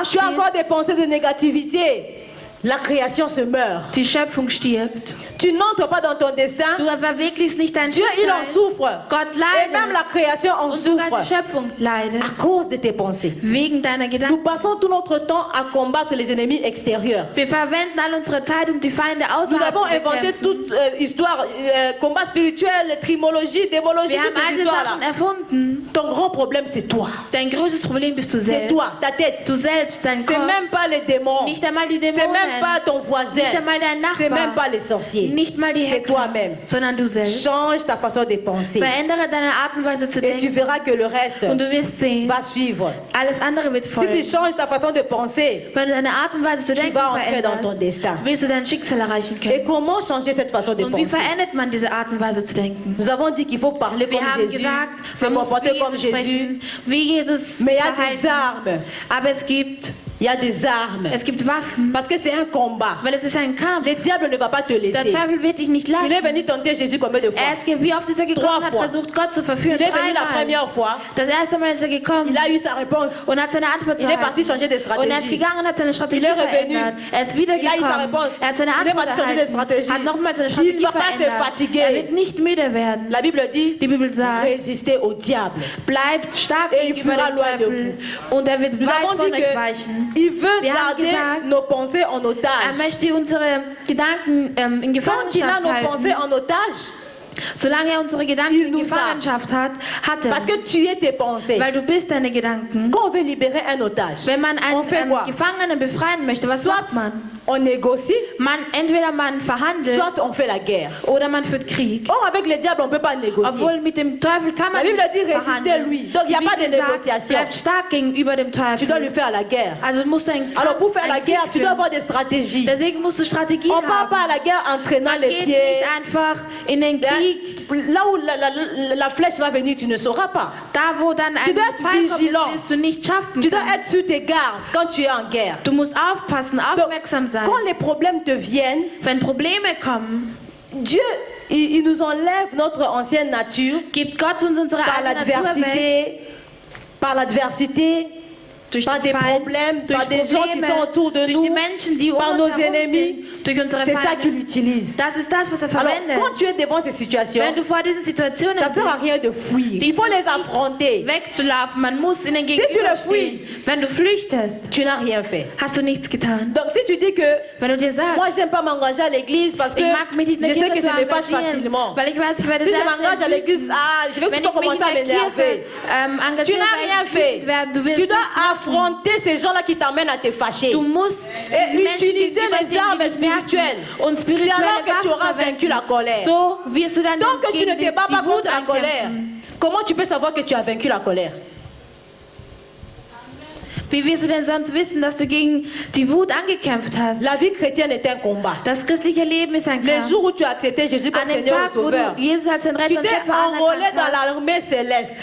aufstehst. encore des pensées de négativité. La création se meurt. Die Schöpfung stirbt. Tu n'entres pas dans ton destin. Du verwirklichst nicht dein Dieu, il en Schicksal. souffre. Gott Et même leidet. la création en Und sogar die souffre Schöpfung leidet. à cause de tes pensées. Wegen deiner Nous Gedanken. passons tout notre temps à combattre les ennemis extérieurs. Wir verwenden all unsere Zeit, um die Feinde Nous außerhalb avons zu inventé bekämpfen. toute histoire, combat spirituel, trimologie, démologie, Wir haben toutes ces all diese Sachen histoires-là. erfunden. Ton grand problème, c'est toi. Dein größtes Problem bist du C'est selbst. toi, ta tête. Du selbst, dein C'est Kopf. même pas les démons. Nicht einmal die C'est Dämonen. même pas ton voisin. Nicht einmal dein C'est même Nachbar. pas les sorciers. Nicht mal die C'est Hexen. toi-même. Sondern du selbst. Change ta façon de penser. Verändere deine Art und Weise zu Et tu denken. verras que le reste Und du wirst sehen, va suivre. alles andere wird Si tu folgen. changes ta façon de penser, Wenn du deine Art und Weise zu tu denken vas entrer dans ton veränderst, destin. wirst du dein Schicksal erreichen Et können. comment changer cette façon de Und wie penser? verändert man diese Art und Weise zu denken? Nous avons dit qu'il faut parler Wir comme haben Jésus, gesagt, se man muss comporter wie comme Jesus Jésus. sprechen, wie Jesus Mais il y a des verhalten. armes. Aber es gibt armes. Es gibt Waffen, Parce que c'est un combat. weil es ist ein Kampf. Le diable ne va pas te Der laisser. Teufel wird dich nicht Il est lassen. venu tenter Jésus combien de fois? Wie oft ist er gekommen, Trois hat fois. versucht, Gott zu verführen? Il est venu la Dreimal. première fois. Das erste Mal ist er gekommen Il a eu sa réponse. und hat seine Antwort zu Il est parti erhalten. changer de Und er ist stratégie. gegangen und hat seine Strategie Il est revenu. verändert. Er ist wieder Il a eu sa gekommen. réponse. Er hat seine Il est Antwort parti changer de erhalten. stratégie. Hat nochmal seine Il Strategie ne va pas se verändert. fatiguer. Er wird nicht müde werden. La Bible dit, Die Bibel sagt, résistez au diable. bleibt stark Et il gegenüber fera dem loin de Teufel und er wird Nous weit avons von dit euch weichen. qu'il veut Wir haben garder gesagt, nos pensées en Er otage. möchte unsere Gedanken in Tant qu'il a Gefangenschaft nos pensées halten. en otage, Solange er unsere Gedanken Il in nous a. Gefangenschaft hat, hat er parce uns. que tu es tes pensées. Weil du bist deine Gedanken. Quand on veut libérer un otage, Wenn man on fait einen quoi? Gefangenen befreien möchte, was Soit macht man? on négocie, Entweder man verhandelt soit on fait la guerre. oder man führt Krieg. Or, avec le diable, on ne peut pas négocier. Obwohl mit dem Teufel kann La man Bible nicht dit résister verhandeln. lui. Donc, il n'y a Die pas de Bibel sagt, négociation. bleib stark gegenüber dem Tu dois lui Teufel. faire la guerre. Also musst du einen Kampf, Alors, pour faire la einen guerre, Krieg tu dois führen. avoir des stratégies. Deswegen musst du Strategien On ne part haben. pas à la guerre en traînant les Geht pieds. nicht einfach in den Krieg. Là où la flèche va venir, tu ne sauras pas. Da, wo dann Tu ein dois être Pfeil kommt, vigilant. wirst du nicht schaffen Tu dois können. être sur tes gardes quand tu es en guerre. Du musst aufpassen, Donc, aufmerksam sein. quand les problèmes te viennent, Wenn Probleme kommen, Dieu, il nous enlève notre ancienne nature gibt Gott uns unsere par alte Natur weg. l'adversité, Durch par den des Feind, problèmes, durch par des gens qui Probleme, sont autour de durch nous, die Menschen, die um par uns nos herum ennemis. sind, durch unsere C'est ça Feinde. qu'il utilise. Das ist das, was er Alors, verwendet. quand tu es devant ces situations, Wenn du vor diesen Situationen ça ne sert à rien de fuir. Il faut les affronter. wegzulaufen, man muss ihnen tu le gegenüberstehen. Wenn du flüchtest, Tu n'as rien fait. hast du nichts getan. Donc si tu dis que Wenn du dir sagst, moi j'aime pas m'engager à l'église parce que ich mag mich nicht in je der sais que Kirche je zu me fâche engagieren, facilement. weil ich weiß, ich werde Si je sehr m'engage à schnell l'église, wütend. je vais Wenn tout ich mich in commencer à der m'énerver. Kirche Tu engagieren n'as rien werde, fait. wütend werden, du wirst Tu dois nichts machen. affronter ces gens-là qui t'amènent à te fâcher. Du musst Et diesen Menschen utiliser gegenüber les armes sehen, die dich nerven. spirituelles. Und C'est spirituelle alors que tu Waffen auras vaincu verwenden. la colère. So wirst du dann Tant que tu gegen ne te bats pas die Wut contre la colère, ankämpfen. comment tu peux savoir que tu as vaincu la colère? Wie wirst du denn sonst wissen, dass du gegen die Wut angekämpft hast? La vie chrétienne est un combat. Das christliche Leben ist ein Les Kampf. jours où tu as accepté Jésus comme An dem Seigneur et Tag, wo Sauveur, du Jesus als den tu Retter und t'es Schöpfer enrôlé anerkannt dans hast, l'armée céleste.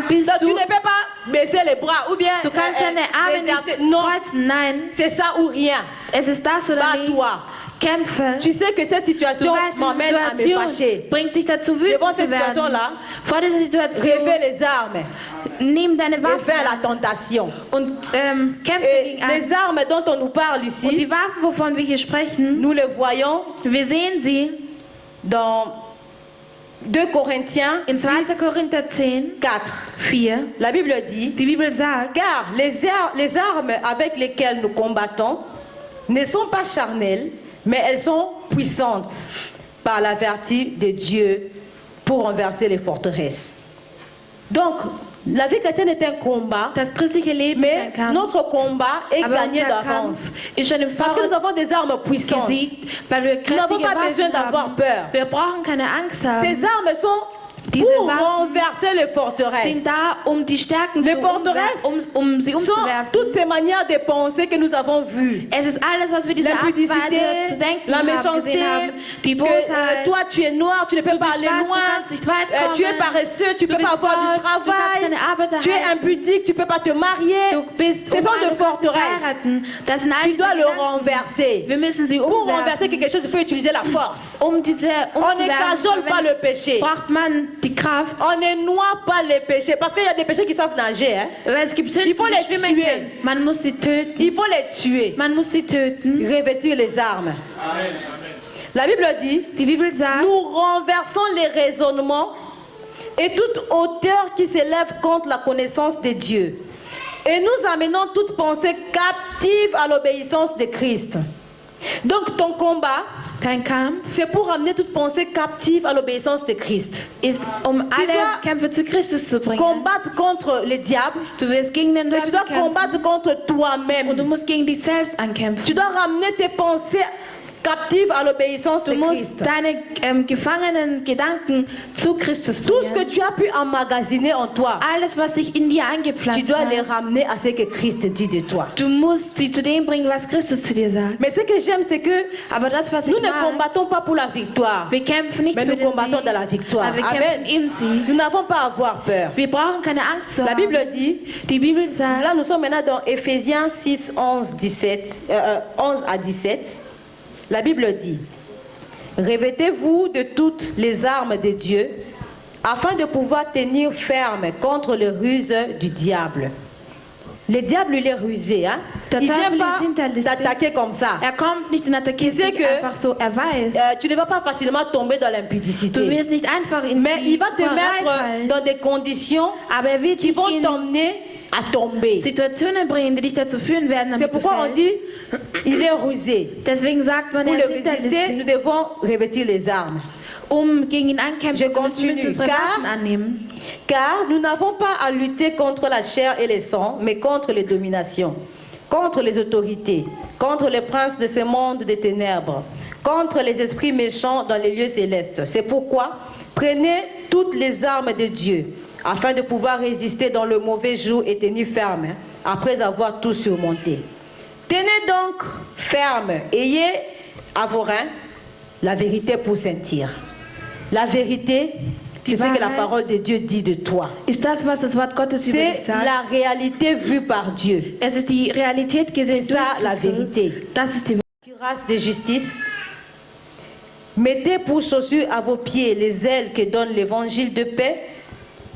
bist Donc tu du, ne peux pas baisser les bras ou bien du kannst deine Arme déserter. nicht Non, kreuzen. Nein, c'est ça ou rien. es ist das oder nichts. Bats-toi. Kämpfe. Tu sais que cette Du situation weißt, diese m'emmène à me Situation fâcher. bringt dich dazu, Devant wütend cette zu werden. situation-là, Vor dieser Situation, Réveille les armes nimm deine et Waffen fais la tentation. und kämpfe Et gegen les an. armes dont on nous parle Und ici, die Waffen, wovon wir hier sprechen, nous les voyons wir sehen sie dans 2 Corinthiens in 2. 10, Korinther 10, 4. 4. La Bible dit, Die Bibel sagt, car les armes avec lesquelles nous combattons ne sont pas charnelles, mais elles sont puissantes par la vertu de Dieu pour renverser les forteresses. Donc, La vie chrétienne est un combat, Das christliche Leben ist mais ein Kampf. notre combat est Aber gagné unser d'avance. Kampf ist schon im Parce que nous Voraus avons des armes puissantes. gesiegt, weil wir Nous n'avons kräftige pas besoin Waffen d'avoir haben. peur. Wir brauchen keine Angst haben. Ces armes sont Diese pour Waffen renverser les sind forteresses. da, um die Stärken Les zu forteresses um sie sont umzuwerfen. toutes ces manières de penser que nous avons vues. Es ist alles, was wir diese Art und Weise L'impudicité, zu denken la haben, méchanceté, gesehen haben. Die que Bosheit, toi tu es noir, tu ne peux Du pas bist aller schwarz, du loin, kannst nicht weit kommen. tu es paresseux, tu Du ne peux bist pas avoir faul, du du kannst travail, keine Arbeit tu es erhalten. impudique, tu ne peux pas te marier. du bist Ce sont du des kannst nicht forteresses. heiraten. Das sind all Tu diese dois le Gedanken. renverser. Wir müssen sie Pour renverser umwerfen. quelque chose, il faut utiliser la force. Um diese On ne umzuwerfen, cajole pas le péché. braucht man die Kraft. On ne noie pas les péchés. Parce qu'il y a des péchés qui savent nager. Hein. Weil es gibt Sünden, Il faut die les schwimmen tuer. können. Man muss sie töten. Il faut les tuer. Man muss sie töten. Revêtir les armes. La Bible dit, Die Bibel sagt, nous renversons les raisonnements et toute hauteur qui s'élève contre la connaissance de Dieu. Et nous amenons toute pensée captive à l'obéissance de Christ. Donc ton combat, dein Kampf c'est pour amener toute pensée captive à l'obéissance de Christ. ist, um alle dois Kämpfe zu Christus zu bringen. Combattre contre le diable, Du wirst gegen den mais tu Teufel dois kämpfen combattre contre und du toi-même. musst gegen dich selbst ankämpfen. Tu dois ramener tes pensées captives à l'obéissance de Du musst Christ. deine gefangenen Gedanken zu Christus Tout ce que bringen. tu as pu emmagasiner en toi, Alles, was sich in dir tu eingepflanzt dois les hat, ramener à ce que Christ dit de toi. du musst sie zu dem bringen, was Christus zu dir sagt. Mais ce que j'aime, c'est que Aber das, was nous ich ne mag, combattons pas pour la victoire, wir kämpfen nicht mais für nous den combattons Sieg, dans la victoire. aber wir Amen. kämpfen im Sieg. Nous n'avons pas à avoir peur. Wir brauchen keine Angst zu La haben. Bible dit, Die Bibel sagt, là nous sommes maintenant dans Éphésiens 6, 11 à 17. La Bible dit, revêtez-vous de toutes les armes de Dieu afin de pouvoir tenir ferme contre les ruses du diable. Le diable, il est rusé. Hein? Der Il ne vient Teufel pas ist hinterlistig. t'attaquer comme ça. kommt nicht und attackiert Ich sehe dich que- einfach so. Weiß, Tu ne vas pas facilement tomber dans du l'impudicité. wirst nicht einfach in Mais die il va te Hurerei mettre fallen. dans des conditions Aber wird qui dich vont in t'emmener à tomber. Situationen bringen, die dich dazu führen werden, C'est damit du pourquoi on fällst. dit, il est rusé. Deswegen sagt man, Pour le er ist résister, nous hinterlistig. devons revêtir les armes. Gegen ihn ankämpfen Je zu müssen, müssen wir continue. unsere Waffen annehmen. Car nous n'avons pas à lutter contre la chair et le sang, mais contre les dominations, contre les autorités, contre les princes de ce monde des ténèbres, contre les esprits méchants dans les lieux célestes. C'est pourquoi prenez toutes les armes de Dieu, afin de pouvoir résister dans le mauvais jour et tenir ferme, après avoir tout surmonté. Tenez donc ferme, ayez à vos reins la vérité pour sentir. La vérité, c'est ce que la parole de Dieu dit de toi. Ist das, was das Wort Gottes über dich C'est sagt? la réalité vue par Dieu. Es ist die Realität gesehen C'est ça, la durch Christus. vérité. Das ist die Cuirasse de justice. Mettez pour chaussure à vos pieds les ailes que donne l'évangile de paix.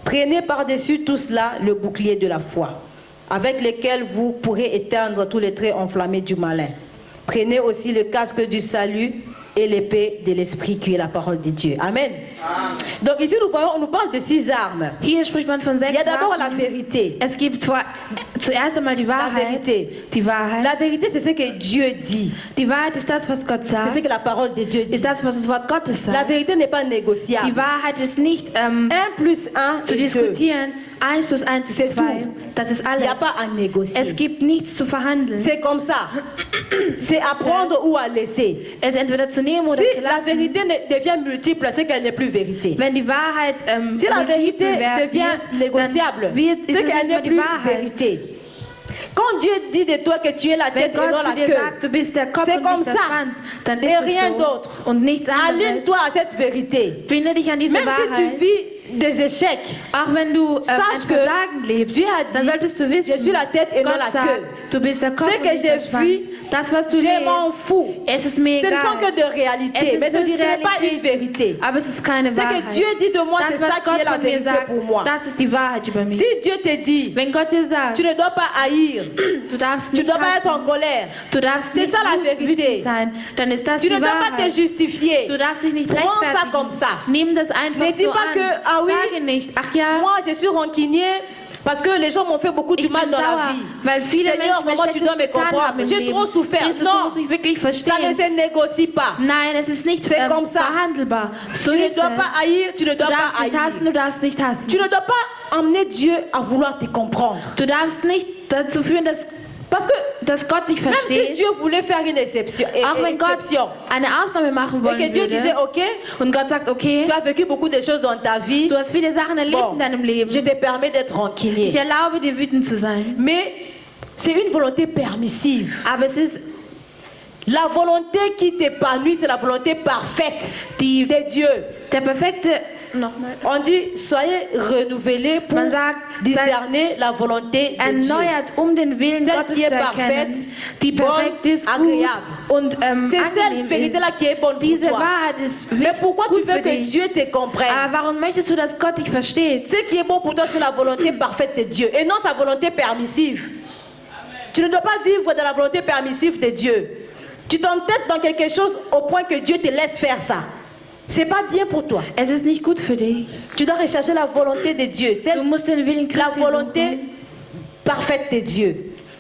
Prenez par-dessus tout cela le bouclier de la foi, avec lequel vous pourrez éteindre tous les traits enflammés du malin. Prenez aussi le casque du salut et l'épée de l'esprit qui est la parole de Dieu. Amen. Donc ici nous voyons, on nous parle de 6 armes. Hier spricht man von Il 6 y a d'abord la Waffen. vérité. Es gibt zuerst einmal die Wahrheit. vérité. Die Wahrheit. La vérité, c'est ce que Dieu dit. Die Wahrheit ist das, was Gott C'est ce sagt. que la parole de Dieu dit. Ist das, was das Wort Gottes La sagt. vérité n'est pas Die négociable. Wahrheit ist nicht 1 plus 1 zu est 2. diskutieren. 1 plus 1 C'est ist 2. tout. Das ist Il alles. n'y a pas à négocier. Es gibt nichts zu verhandeln. C'est comme ça. C'est à prendre ou à laisser. Es entweder zu nehmen oder Si zu la lassen. vérité devient multiple, c'est qu'elle n'est plus vérité. Wenn die Wahrheit Si la vérité devient négociable, dann wird, c'est ist es qu'elle nicht mehr n'est die plus Wahrheit. vérité. Quand Dieu dit de toi que tu es la Wenn tête et non Gott zu la dir queue, sagt, du bist der Kopf c'est und comme nicht der ça. Schwanz, dann Et ist rien es d'autre. so. Und nichts anderes. Aligne-toi à cette vérité. Finde dich an diese Même si tu Wahrheit. vis des échecs, Auch wenn du ein sache que Versagen lebst, Dieu a dann dit, solltest du wissen, je suis la tête et non Gott la sagt, queue. du bist der Kopf Ce und que nicht der j'ai Schwanz. vu, Das, was du je m'en lebst, fous. es ist mir Ce ne egal. sont que de Es réalités, sind mais ce nur die n'est pas une Realitäten, vérité. aber es ist keine Ce Wahrheit. que Dieu dit de moi, Das, c'est ça was qui Gott est la von mir vérité sagt, pour moi. das ist die Wahrheit über mich. Si Dieu te dit, Wenn Gott dir sagt, tu ne dois pas haïr, du darfst tu ne nicht dois pas être en hassen, colère, du darfst C'est nicht ça la vérité. wütend sein, dann ist das tu die ne dois pas te Wahrheit. justifier. Du darfst dich nicht Prends ça rechtfertigen. comme ça. Nimm das einfach Ne dis so pas an. que, ah oui, Sage nicht, ach ja, Moi, je suis rancunier Parce que les gens m'ont fait beaucoup du mal dans la vie. Weil viele Seigneur, Menschen mir vraiment tu dois me Schlechtes getan comprendre. haben im J'ai Leben. trop souffert. Jesus, du Non, musst mich wirklich ça ne verstehen. se négocie pas. Nein, es ist nicht C'est comme ça. verhandelbar. So Tu ne ist dois es. pas haïr, tu ne dois Du pas darfst nicht haïr. hassen, du darfst nicht hassen. Tu ne dois pas emmener Dieu à vouloir te comprendre. Du darfst nicht dazu führen, Parce que Gott dich même si versteht. Dieu voulait faire une exception, Auch wenn Gott eine Ausnahme machen et que wollen Dieu disait, würde. ok, Und Gott sagt, okay, tu as vécu beaucoup de choses dans ta vie, du hast viele Sachen erlebt bon, in deinem Leben. je te permets d'être Ich rancunier. erlaube dir, wütend zu sein. Mais c'est une volonté permissive. Aber es ist La volonté qui t'épanouit, c'est la volonté parfaite die, de Dieu. der perfekte... Nochmal. On dit, soyez renouvelés pour Man sagt, discerner la volonté de Dieu. Erneuert, den Willen Celle Gottes qui est zu erkennen, parfaite, die bonne, perfekt ist, gut agréable. und C'est cette angenehm vérité-là ist. qui est bonne pour Diese toi. Wahrheit ist Mais pourquoi tu gut veux für que dich. Dieu te comprenne? Aber warum möchtest du, dass Gott dich versteht? Ce qui est bon pour toi, c'est la volonté parfaite de Dieu et non sa volonté permissive. Tu ne dois pas vivre dans la volonté permissive de Dieu. Tu t'entêtes dans quelque chose au point que Dieu te laisse faire ça. C'est pas bien pour toi. Es ist nicht gut für dich. Tu dois rechercher la volonté de Dieu. C'est Du musst den Willen la Christi volonté suchen. parfaite de Dieu.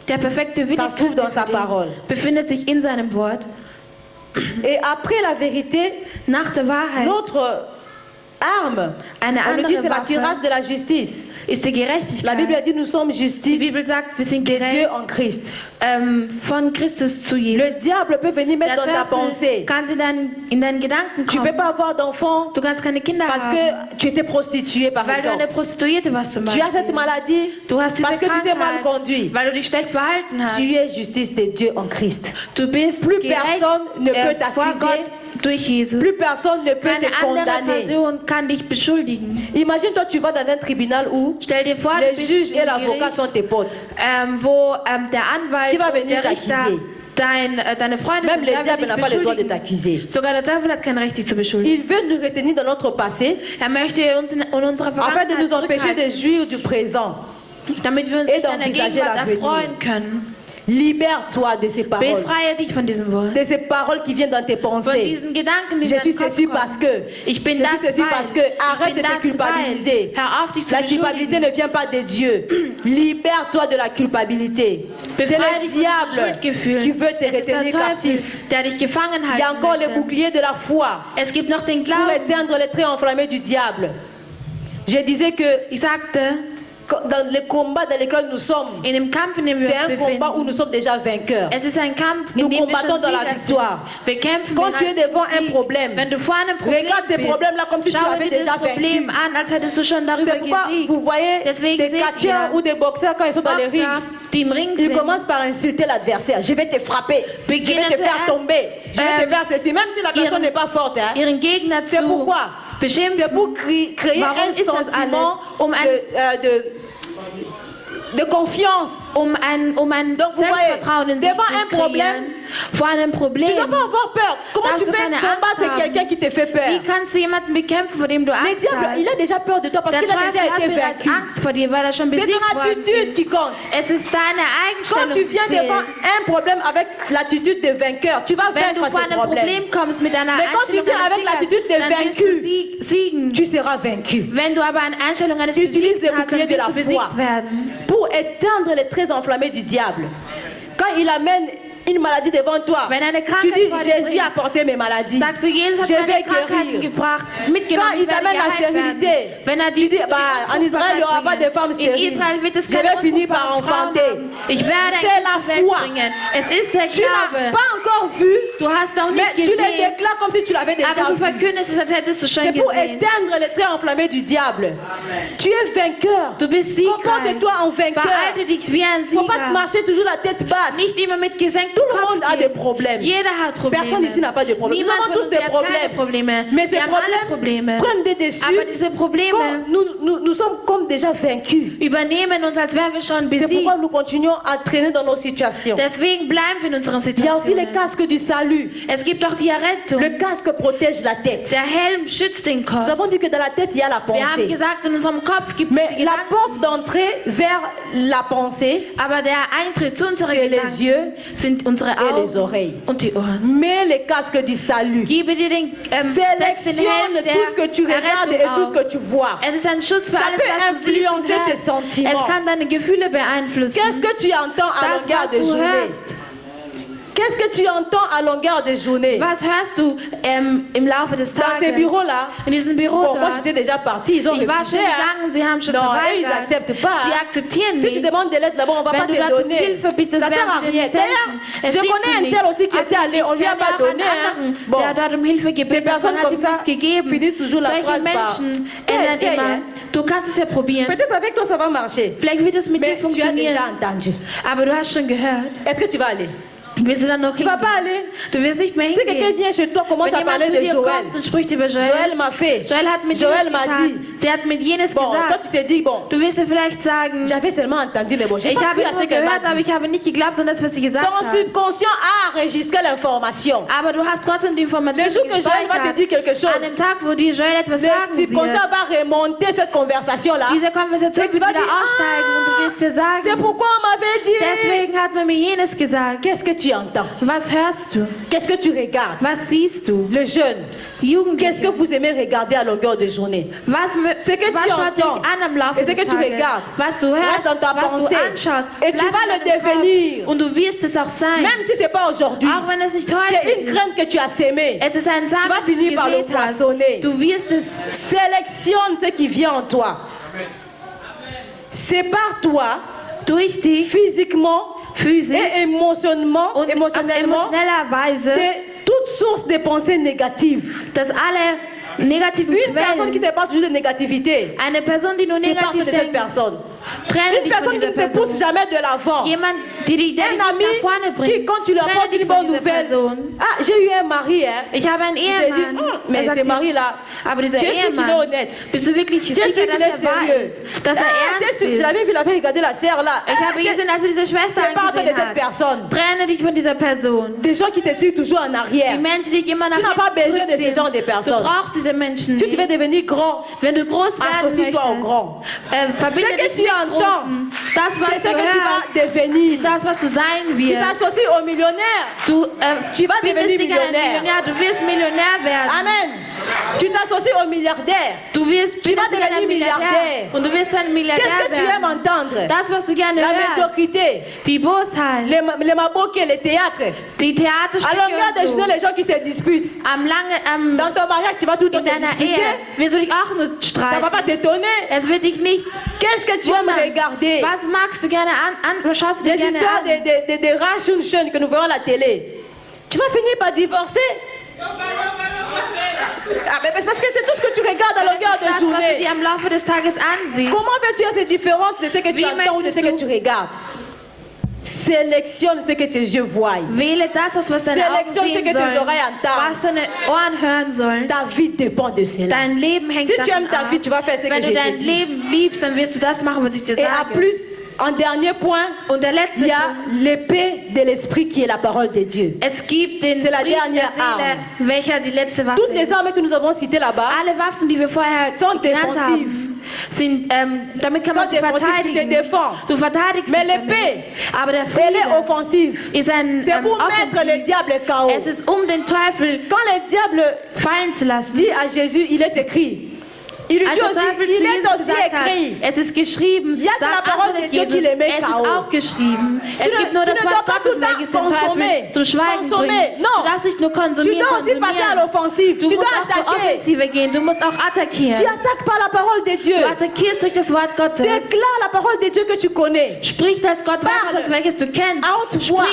Der perfekte Wille Ça se trouve Christi dans sa für dich parole. befindet sich in seinem Wort. Et après la vérité, Nach der Wahrheit l'autre arme, Eine on le dit, c'est la andere cuirasse Waffe de la justice. ist die La Gerechtigkeit. Bible dit nous sommes Die justice Bibel sagt, wir sind de Dieu gerecht en Christ. Von Christus zu Jesus. Le diable peut venir mettre Der dans ta Teufel pensée. kann in deinen Gedanken Tu ne peux kommen. pas avoir d'enfant Du kannst keine Kinder parce haben, que tu étais prostituée, par weil du eine exemple. Prostituierte warst zum Tu as cette Beispiel. maladie Du hast diese parce que tu t'es mal Krankheit, conduit. weil du dich schlecht verhalten hast. Tu es justice de Dieu en Christ. Du bist Plus gerecht personne ne peut vor t'accuser. Gott durch Jesus. Plus personne ne peut Keine te andere condamner. Person kann dich beschuldigen. Imagine-toi, tu vas dans un tribunal où Stell dir vor, les du bist juges im et l'avocat Gericht, sont tes potes. wo der Anwalt Qui va und venir der Richter t'accuser? deine Freunde Même sind, le der wird diable dich n'a pas le droit de beschuldigen. t'accuser. Sogar der Teufel hat kein Recht, dich zu beschuldigen. Il veut nous retenir dans notre passé Möchte uns in unserer afin de Vergangenheit nous empêcher de zurückhalten, jouir du présent. damit wir uns et nicht an der d'envisager Gegenwart l'avenir. erfreuen können. Libère-toi de ces paroles. Befreie dich von diesem Wort. De ces paroles qui viennent dans tes Von pensées. diesen Gedanken, die Je in suis deinen Kopf ceci kommen. parce que. Ich bin Je das, suis ceci weil. parce que. Ich Arrête bin de te das, culpabiliser. weil. Hör auf, dich zu La culpabilité beschuldigen. ne vient pas de Dieu. Libère-toi de la culpabilité. C'est Befreie le dich von den diable Schuldgefühlen. qui veut te Es ist der retenir Teufel, captif. der dich gefangen Il y a halten encore le möchte. bouclier de la foi Es gibt noch den pour Glauben. éteindre les traits enflammés du diable. Je disais que Ich sagte, dans le combat dans lequel nous sommes, in dem Kampf, in dem wir c'est uns un combat où befinden, nous sommes déjà vainqueurs. es ist ein Kampf, Nous in dem wir combattons schon dans la Sieger victoire. sind. Wir kämpfen Quand tu es bereits devant zum un Sieg. problème, Wenn du vor einem Problem regarde ces bist, problèmes-là comme si tu schau l'avais dir déjà das Problem vaincu. an, als hättest du schon darüber C'est pourquoi gesiegt. vous voyez Deswegen des seht catcheurs ihr ou des boxeurs quand ils sont dans les rings, Boxer, die im Ring ils sind, commencent par insulter l'adversaire. Je vais te frapper, je vais Beginnen te faire zuerst, tomber, je vais te faire ceci, même si la personne n'est pas forte. Hein. ihren Gegner C'est zu pourquoi beschimpfen. c'est pour créer Warum un ist das sentiment alles? de confiance. Um ein Donc, vous Selbstvertrauen voyez, in sich devant zu un problème, kreieren. Vor einem Problem. Tu ne dois pas avoir peur. Comment darfst tu du peux keine combattre Angst haben. quelqu'un qui te fait peur? Wie kannst du jemanden bekämpfen, vor dem du Le Angst diable, hast? il a déjà peur de toi parce Der qu'il a Teufel déjà hat été bereits vaincu. Angst vor dir, weil er schon C'est besiegt ton worden attitude ist. qui compte. Es ist deine Quand Einstellung, tu viens die devant zählt. un problème avec l'attitude de vainqueur, tu vas Wenn du vaincre vor ce einem problème. Problem kommst mit deiner Mais quand tu Einstellung viens eines avec Siegers, l'attitude de dann wirst vaincu, du siegen. Tu seras vaincu. Wenn du aber eine Einstellung eines Utilise Besiegten le hast, dann bouclier de wirst la du foi besiegt werden. pour éteindre les traits enflammés du diable. Quand il amène une maladie devant toi, Wenn eine tu Krankheit dis vor dir Jésus bringt, a porté mes maladies. Sagst du, Jesus hat Je meine vais Krankheiten guérir. gebracht, Quand mitgenommen, il ich werde t'amène la geheilt stérilité, werden. Wenn er tu die dis en Israël il n'y aura pas de femmes in stériles. Israel wird es Je keine vais finir par unfruchtbaren Frauen enfanter. haben. Ich werde ein C'est Kind la zur Welt foi. bringen. Es ist der Tu n'as Glaube. pas encore vu, Du hast noch mais nicht tu le gesehen, déclares comme si tu l'avais déjà aber du vu. verkündest es, als hättest du schon C'est pour gesehen. éteindre les traits enflammés du diable. Tu es vainqueur. Du bist siegreich. Comporte-toi en vainqueur. Verhalte dich wie ein Il ne faut pas Sieger. marcher toujours la tête basse. Nicht immer mit gesenktem Tout le Kopf monde a gehen. des problèmes. Jeder hat Probleme. Personne ici n'a pas de problème. Nous Niemand avons von tous uns des hat keine problèmes. Probleme. Mais ces Wir haben alle problèmes Probleme. prennent des dessus Aber diese Probleme quand nous sommes comme déjà vaincus. übernehmen uns, als wären wir schon C'est besiegt. pourquoi nous continuons à traîner dans nos situations. Deswegen bleiben wir in unseren Il y a aussi les Situationen. casques du salut. Es gibt auch die Errettung. Le casque protège la tête. Der Helm schützt den Nous Kopf. avons dit que dans la tête, il y a la Wir haben pensée. gesagt, in unserem Kopf gibt es Mais die la Gedanken. porte d'entrée vers la pensée, Aber der Eintritt zu unseren c'est les Gedanken yeux sind unsere et les Augen oreilles. und die Ohren. Mets les casques du salut. Gebe dir den Sélectionne tout ce que tu regardes et tout ce que tu vois. Es ist ein Schutz für Ça alles, peut was du siehst und influencer tes hörst. sentiments. Es kann deine Gefühle beeinflussen. Qu'est-ce que tu entends à Das, longueur was de du journée? hörst. Qu'est-ce que tu entends à longueur de journée? Was hörst du im Laufe des Dans ces Tages? bureaux-là, In diesem Büro bon, moi dort. j'étais déjà partie, ils ont Ich war refusé. schon gegangen, sie haben schon Non, eux, ils verweigert. n'acceptent pas. Sie akzeptieren Si tu nicht. demandes de l'aide là-bas, on ne va pas Wenn du te darum donner. Hilfe bittest, Ça sert à werden sie dir rien. nicht D'ailleurs, helfen. Es je dient connais sie un nicht. tel aussi qui Also était allé, on ich lui a kenne pas auch einen donné. Hein. anderen, Bon, der hat dort um Hilfe des gebeten, personnes man hat comme ihm ça nichts gegeben. finissent toujours la Solche phrase par Menschen ändern essaye, immer. hein. Du kannst es ja probieren. Peut-être avec toi ça va marcher. Vielleicht wird es mit Mais dir tu as funktionieren. déjà entendu. Aber du hast schon gehört. Est-ce que tu vas aller? Willst du dann noch Tu vas hingehen? pas aller. Du wirst nicht mehr Si quelqu'un hingehen. vient chez toi, commence Wenn à jemand parler zu de dir Joël. kommt und spricht über Joël Joel, m'a fait. Joel hat mit Joel jenes m'a getan. dit. Sie hat mit jenes Bon, toi gesagt. tu te dis, bon, Du wirst dir vielleicht sagen, j'avais seulement entendu, mais bon, j'ai ich pas habe cru à ce nur qu'elle m'a gehört, aber dit. ich habe nicht geglaubt an das, was sie gesagt Ton hat. subconscient a enregistré l'information. Aber du hast trotzdem die Information Le jour que Joël va te dire quelque chose, An dem Tag, wo dir Joel etwas le sagen subconscient wird, va remonter cette conversation-là. diese Konversation Et tu wird vas wieder dire, aussteigen und du wirst dir c'est sagen, pourquoi on m'avait dit. deswegen hat man mir jenes gesagt. Qu'est-ce que tu entends? Was hörst du? Qu'est-ce que tu regardes? Was siehst du? Le jeune, qu'est-ce que Jugendliche, vous aimez regarder à longueur de journée? Ce que tu schaut dich entends an am Laufe et ce des que tu Tages? regardes Was du reste hörst, dans ta was du pensée. anschaust, Et tu bleibt vas in le deinem Kopf. devenir. Und du wirst es auch sein. Même si ce n'est pas aujourd'hui. Auch wenn es nicht heute C'est une ist. graine que tu as sémée. Es ist ein Samen, Tu vas den du finir par le gesät hast. poissonner. Du wirst es. Sélectionne ce qui vient en toi. Sépare-toi Durch dich physiquement physisch et émotionnellement, und auf émotionnellement emotioneller Weise, de toute source de pensées négatives. dass alle negativen Une personne qui Quellen, te parle toujours de négativité, eine Person, die nur sépare-toi negativ de cette denkt, personne. trenne Une dich von personne qui dieser ne te pousse Person. jamais de l'avant. Jemand, der dich Un nach ami vorne qui, bringt, quand tu lui apportes trenne une dich von bonne dieser nouvelle, Person. ah, j'ai eu un mari, hein. Ich habe einen Il te dit, Ehemann. mais Er sagt ce dir, mari-là, aber dieser tu es sûr qu'il est Ehemann, honnête. bist du wirklich Tu es sûr sicher, qu'il dass est er wahr sérieux. ist, dass er Ah, t'es ernst sûr, je ist? l'avais vu, il avait regardé la sœur là. Ich habe gesehen, dass er diese Schwester Sépare-toi de angesehen cette hat. personne. Trenne dich von dieser Person. Des gens qui te tirent toujours en Die arrière. Menschen, die dich immer nach Tu n'as pas hinten besoin de ce zurückziehen. genre de Du personnes. brauchst diese Menschen Si tu veux nicht. devenir grand, Wenn du groß werden associe-toi au möchtest, grand. verbinde Ce que dich tu mit entends, Großen. Das, was c'est ce du que tu hörst, vas devenir. ist das, was du sein Tu wirst. t'associes au millionnaire. Du Tu vas bindest devenir dich an einen Millionär. Millionär. Du wirst Millionär werden. Amen. Tu t'associes au milliardaire. Du wirst Tu vas bindest dich an devenir einen Milliardär. Milliardär. Und du wirst ein Milliardär Qu'est-ce que tu aimes werden. entendre? Das, was du gerne La hörst. médiocrité, Die Bosheit. les maboquets, les théâtres. Die À longueur de Theaterstücke. journée, les gens qui se disputent. Am Dans ton mariage, tu vas tout le temps in te deiner disputer. Ehe wirst du dich auch nur Ça ne va streiten. pas t'étonner. Es wird dich nicht Qu'est-ce que tu aimes wundern. regarder? Was magst du gerne was schaust du dir Les gerne histoires an? des rares jeunes que nous voyons à la télé. Tu vas finir par divorcer. Ah, mais c'est parce que c'est tout ce que tu regardes à longueur de Das, was du journée. dir am Laufe des Tages ansiehst. Comment veux-tu être différente de ce que tu Wie entends ou de ce que möchtest tu regardes? Sélectionne ce que tes yeux voient. Wähle das, was deine Augen Sélectionne ce sehen que tes sollen, oreilles entendent. was deine Ohren hören sollen. Ta vie dépend de cela. Dein Leben hängt Si tu davon aimes ta vie, ab. tu vas faire ce que Wenn je du t'ai dein dit. Leben liebst, dann wirst du das machen, was ich dir Et à sage. plus, en dernier point, Und der letzte il y a Punkt. l'épée de l'esprit qui est la parole de Dieu. Es gibt den C'est la Frieden dernière der Seele, welcher die letzte Waffe Toutes les ist. armes que nous avons citées là-bas Alle Waffen, die wir vorher sont genannt défensives. haben, sind, damit kann man Sont sich défensives, tu te verteidigen. défends. Du verteidigst Mais dich damit. l'épée, Aber der elle est Friede offensive. ist ein C'est pour mettre le Offensiv. diable KO. Es ist, um den Teufel Quand le diable fallen zu lassen. dit à Jésus, il est écrit. Il lui Als dit der aussi, Teufel il zu est Jesus aussi gesagt hat, écrit. es ist geschrieben, Il y a que la parole de Dieu qui les met es ist KO. auch geschrieben. Es ne- gibt nur tu das ne dois Wort pas Gottes, tout le welches temps den consommer. Teufel zum Schweigen Consommer. bringt. Non. Du darfst nicht nur Tu konsumieren, dois aussi passer à konsumieren. l'offensive. Du Tu musst dois auch zur attaquer. Offensive gehen, du musst auch Tu attackieren. attaques par la parole de Dieu. Du attackierst durch das Wort Gottes. Déclare la parole de Dieu que tu connais. Sprich das Gott Parle. weiter, welches du kennst. À haute voix.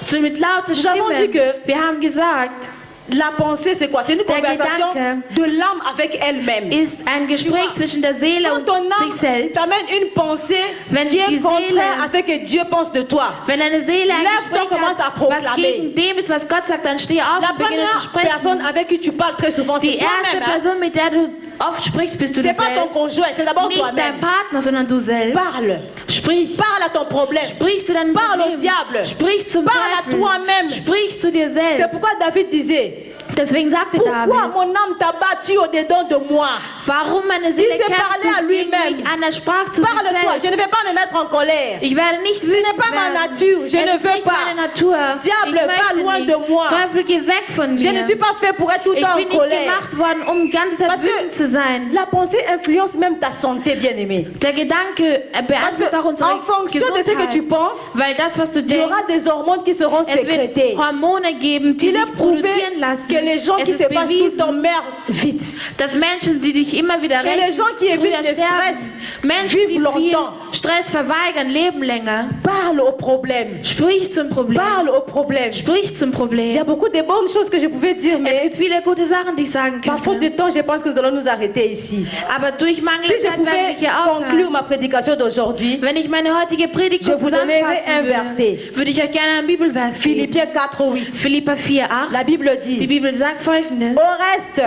Sprich mit lauter Nous avons Stimme. dit que- Wir haben gesagt, La pensée, c'est quoi? C'est une conversation Gedanke de l'âme avec elle-même. ist ein Gespräch vois, zwischen der Seele Quand und ton sich âme selbst. t'amène une pensée Wenn qui die est contraire Seele- à ce que Dieu pense de toi, Wenn deine Seele ein Lève-toi, Gespräch commence à hat, proclamer. was gegen dem ist, was Gott sagt, dann steh auf la und beginne zu première personne sprechen. avec qui tu parles très souvent, c'est Die erste toi-même. Hein? Person, mit der du oft sprichst, bist du C'est du pas ton selbst. conjoint, c'est d'abord Nicht dein toi-même. Partner, sondern du selbst. Parle. Sprich. Parle à ton problème. Sprich zu deinem Parle au Problem. diable. Sprich zum Parle à Teufel. toi-même. Sprich zu dir C'est selbst. pourquoi David disait, Deswegen sagte Pourquoi David, mon âme t'a battu au-dedans de moi? warum meine Seele Il s'est parlé à kämpft gegen lui-même. mich an, er sprach zu sich Parle-toi, je selbst. ne vais pas me mettre en colère. Ich werde nicht Ce n'est wütend pas ma werden. nature, je Es ne ist veux nicht pas. meine Natur. Diable, Ich va möchte loin nicht. de moi. Teufel, geh weg von Je mir. ne suis pas fait pour être tout le Ich temps bin en nicht colère. gemacht worden, um die ganze Zeit Parce wütend zu sein. que la pensée influence même ta santé, bien-aimé. Der Gedanke Parce beeinflusst auch que unsere en fonction de ce que Gesundheit. tu penses, Weil das, was du il y denkst, aura des hormones qui seront es wird sécrétées. Hormone geben, die Il sich est prouvé produzieren lassen. que les gens Es qui ist se fâchent tout le temps bewiesen, meurent vite. dass Menschen, die dich immer wieder Que les rächen, gens qui évitent früher le sterben. stress Menschen, vivent die viel longtemps. Stress verweigern, leben länger. Parle au problème. Sprich zum Problem. Parle au problème. Sprich zum Il y a Problem. beaucoup de bonnes choses que je pouvais dire, Es mais gibt viele gute Sachen, die ich sagen par faute de könnte. temps, je pense que nous allons nous arrêter ici. Aber durch Mangel Si je Zeit werden wir pouvais hier conclure aufhören. ma prédication d'aujourd'hui, Wenn ich meine heutige Predigt Je kurz vous donnerai zusammenfassen un verset. würde ich euch gerne einen Bibelvers geben. Philippiens 4:8. Philipper 4,8. La Bible Die dit, Bibel sagt folgendes. au reste,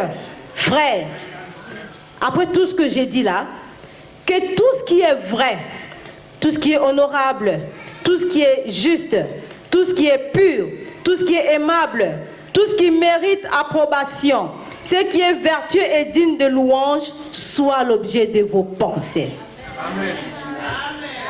frères, après tout ce que j'ai dit là, que tout ce qui est vrai, tout ce qui est honorable, tout ce qui est juste, tout ce qui est pur, tout ce qui est aimable, tout ce qui mérite approbation, ce qui est vertueux et digne de louange, soit l'objet de vos pensées. Amen.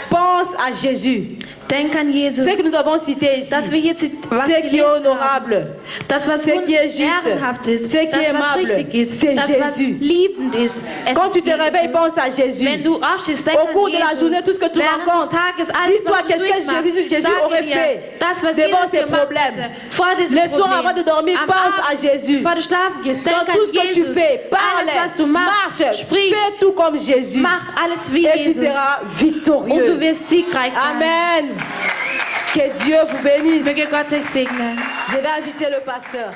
Pense à Jésus. Denk an Jesus. Ce que nous avons cité ici, Dass wir hier was ce qui est gelesen haben. honorable, Das, was ce qui est juste, ehrenhaft ist, ce qui das, est was aimable, richtig ist, c'est das, was Jésus. liebend ist. Es Quand ist tu te Jesus. réveilles, pense à Jésus. Wenn du aufstehst, denk Au an cours de la Jesus. journée, tout ce que tu Während rencontres, des Tages, alles, dis-toi was du qu'est-ce que durchmachst, Jésus sage aurait dir, fait das, was devant Jesus ces gemacht problèmes. hätte, vor diesem Le soir, Problem. avant de dormir, Am pense Abend, à Jésus. bevor du schlafen gehst, denk Dans an tout ce que tu Jesus. fais, parle, Alles, was du machst, marche, sprich, fais tout comme Jésus. mach alles wie Et tu Jesus. seras Und victorieux. du wirst siegreich sein. Amen. Que Dieu vous bénisse. Möge Gott dich segnen. Je vais inviter le pasteur.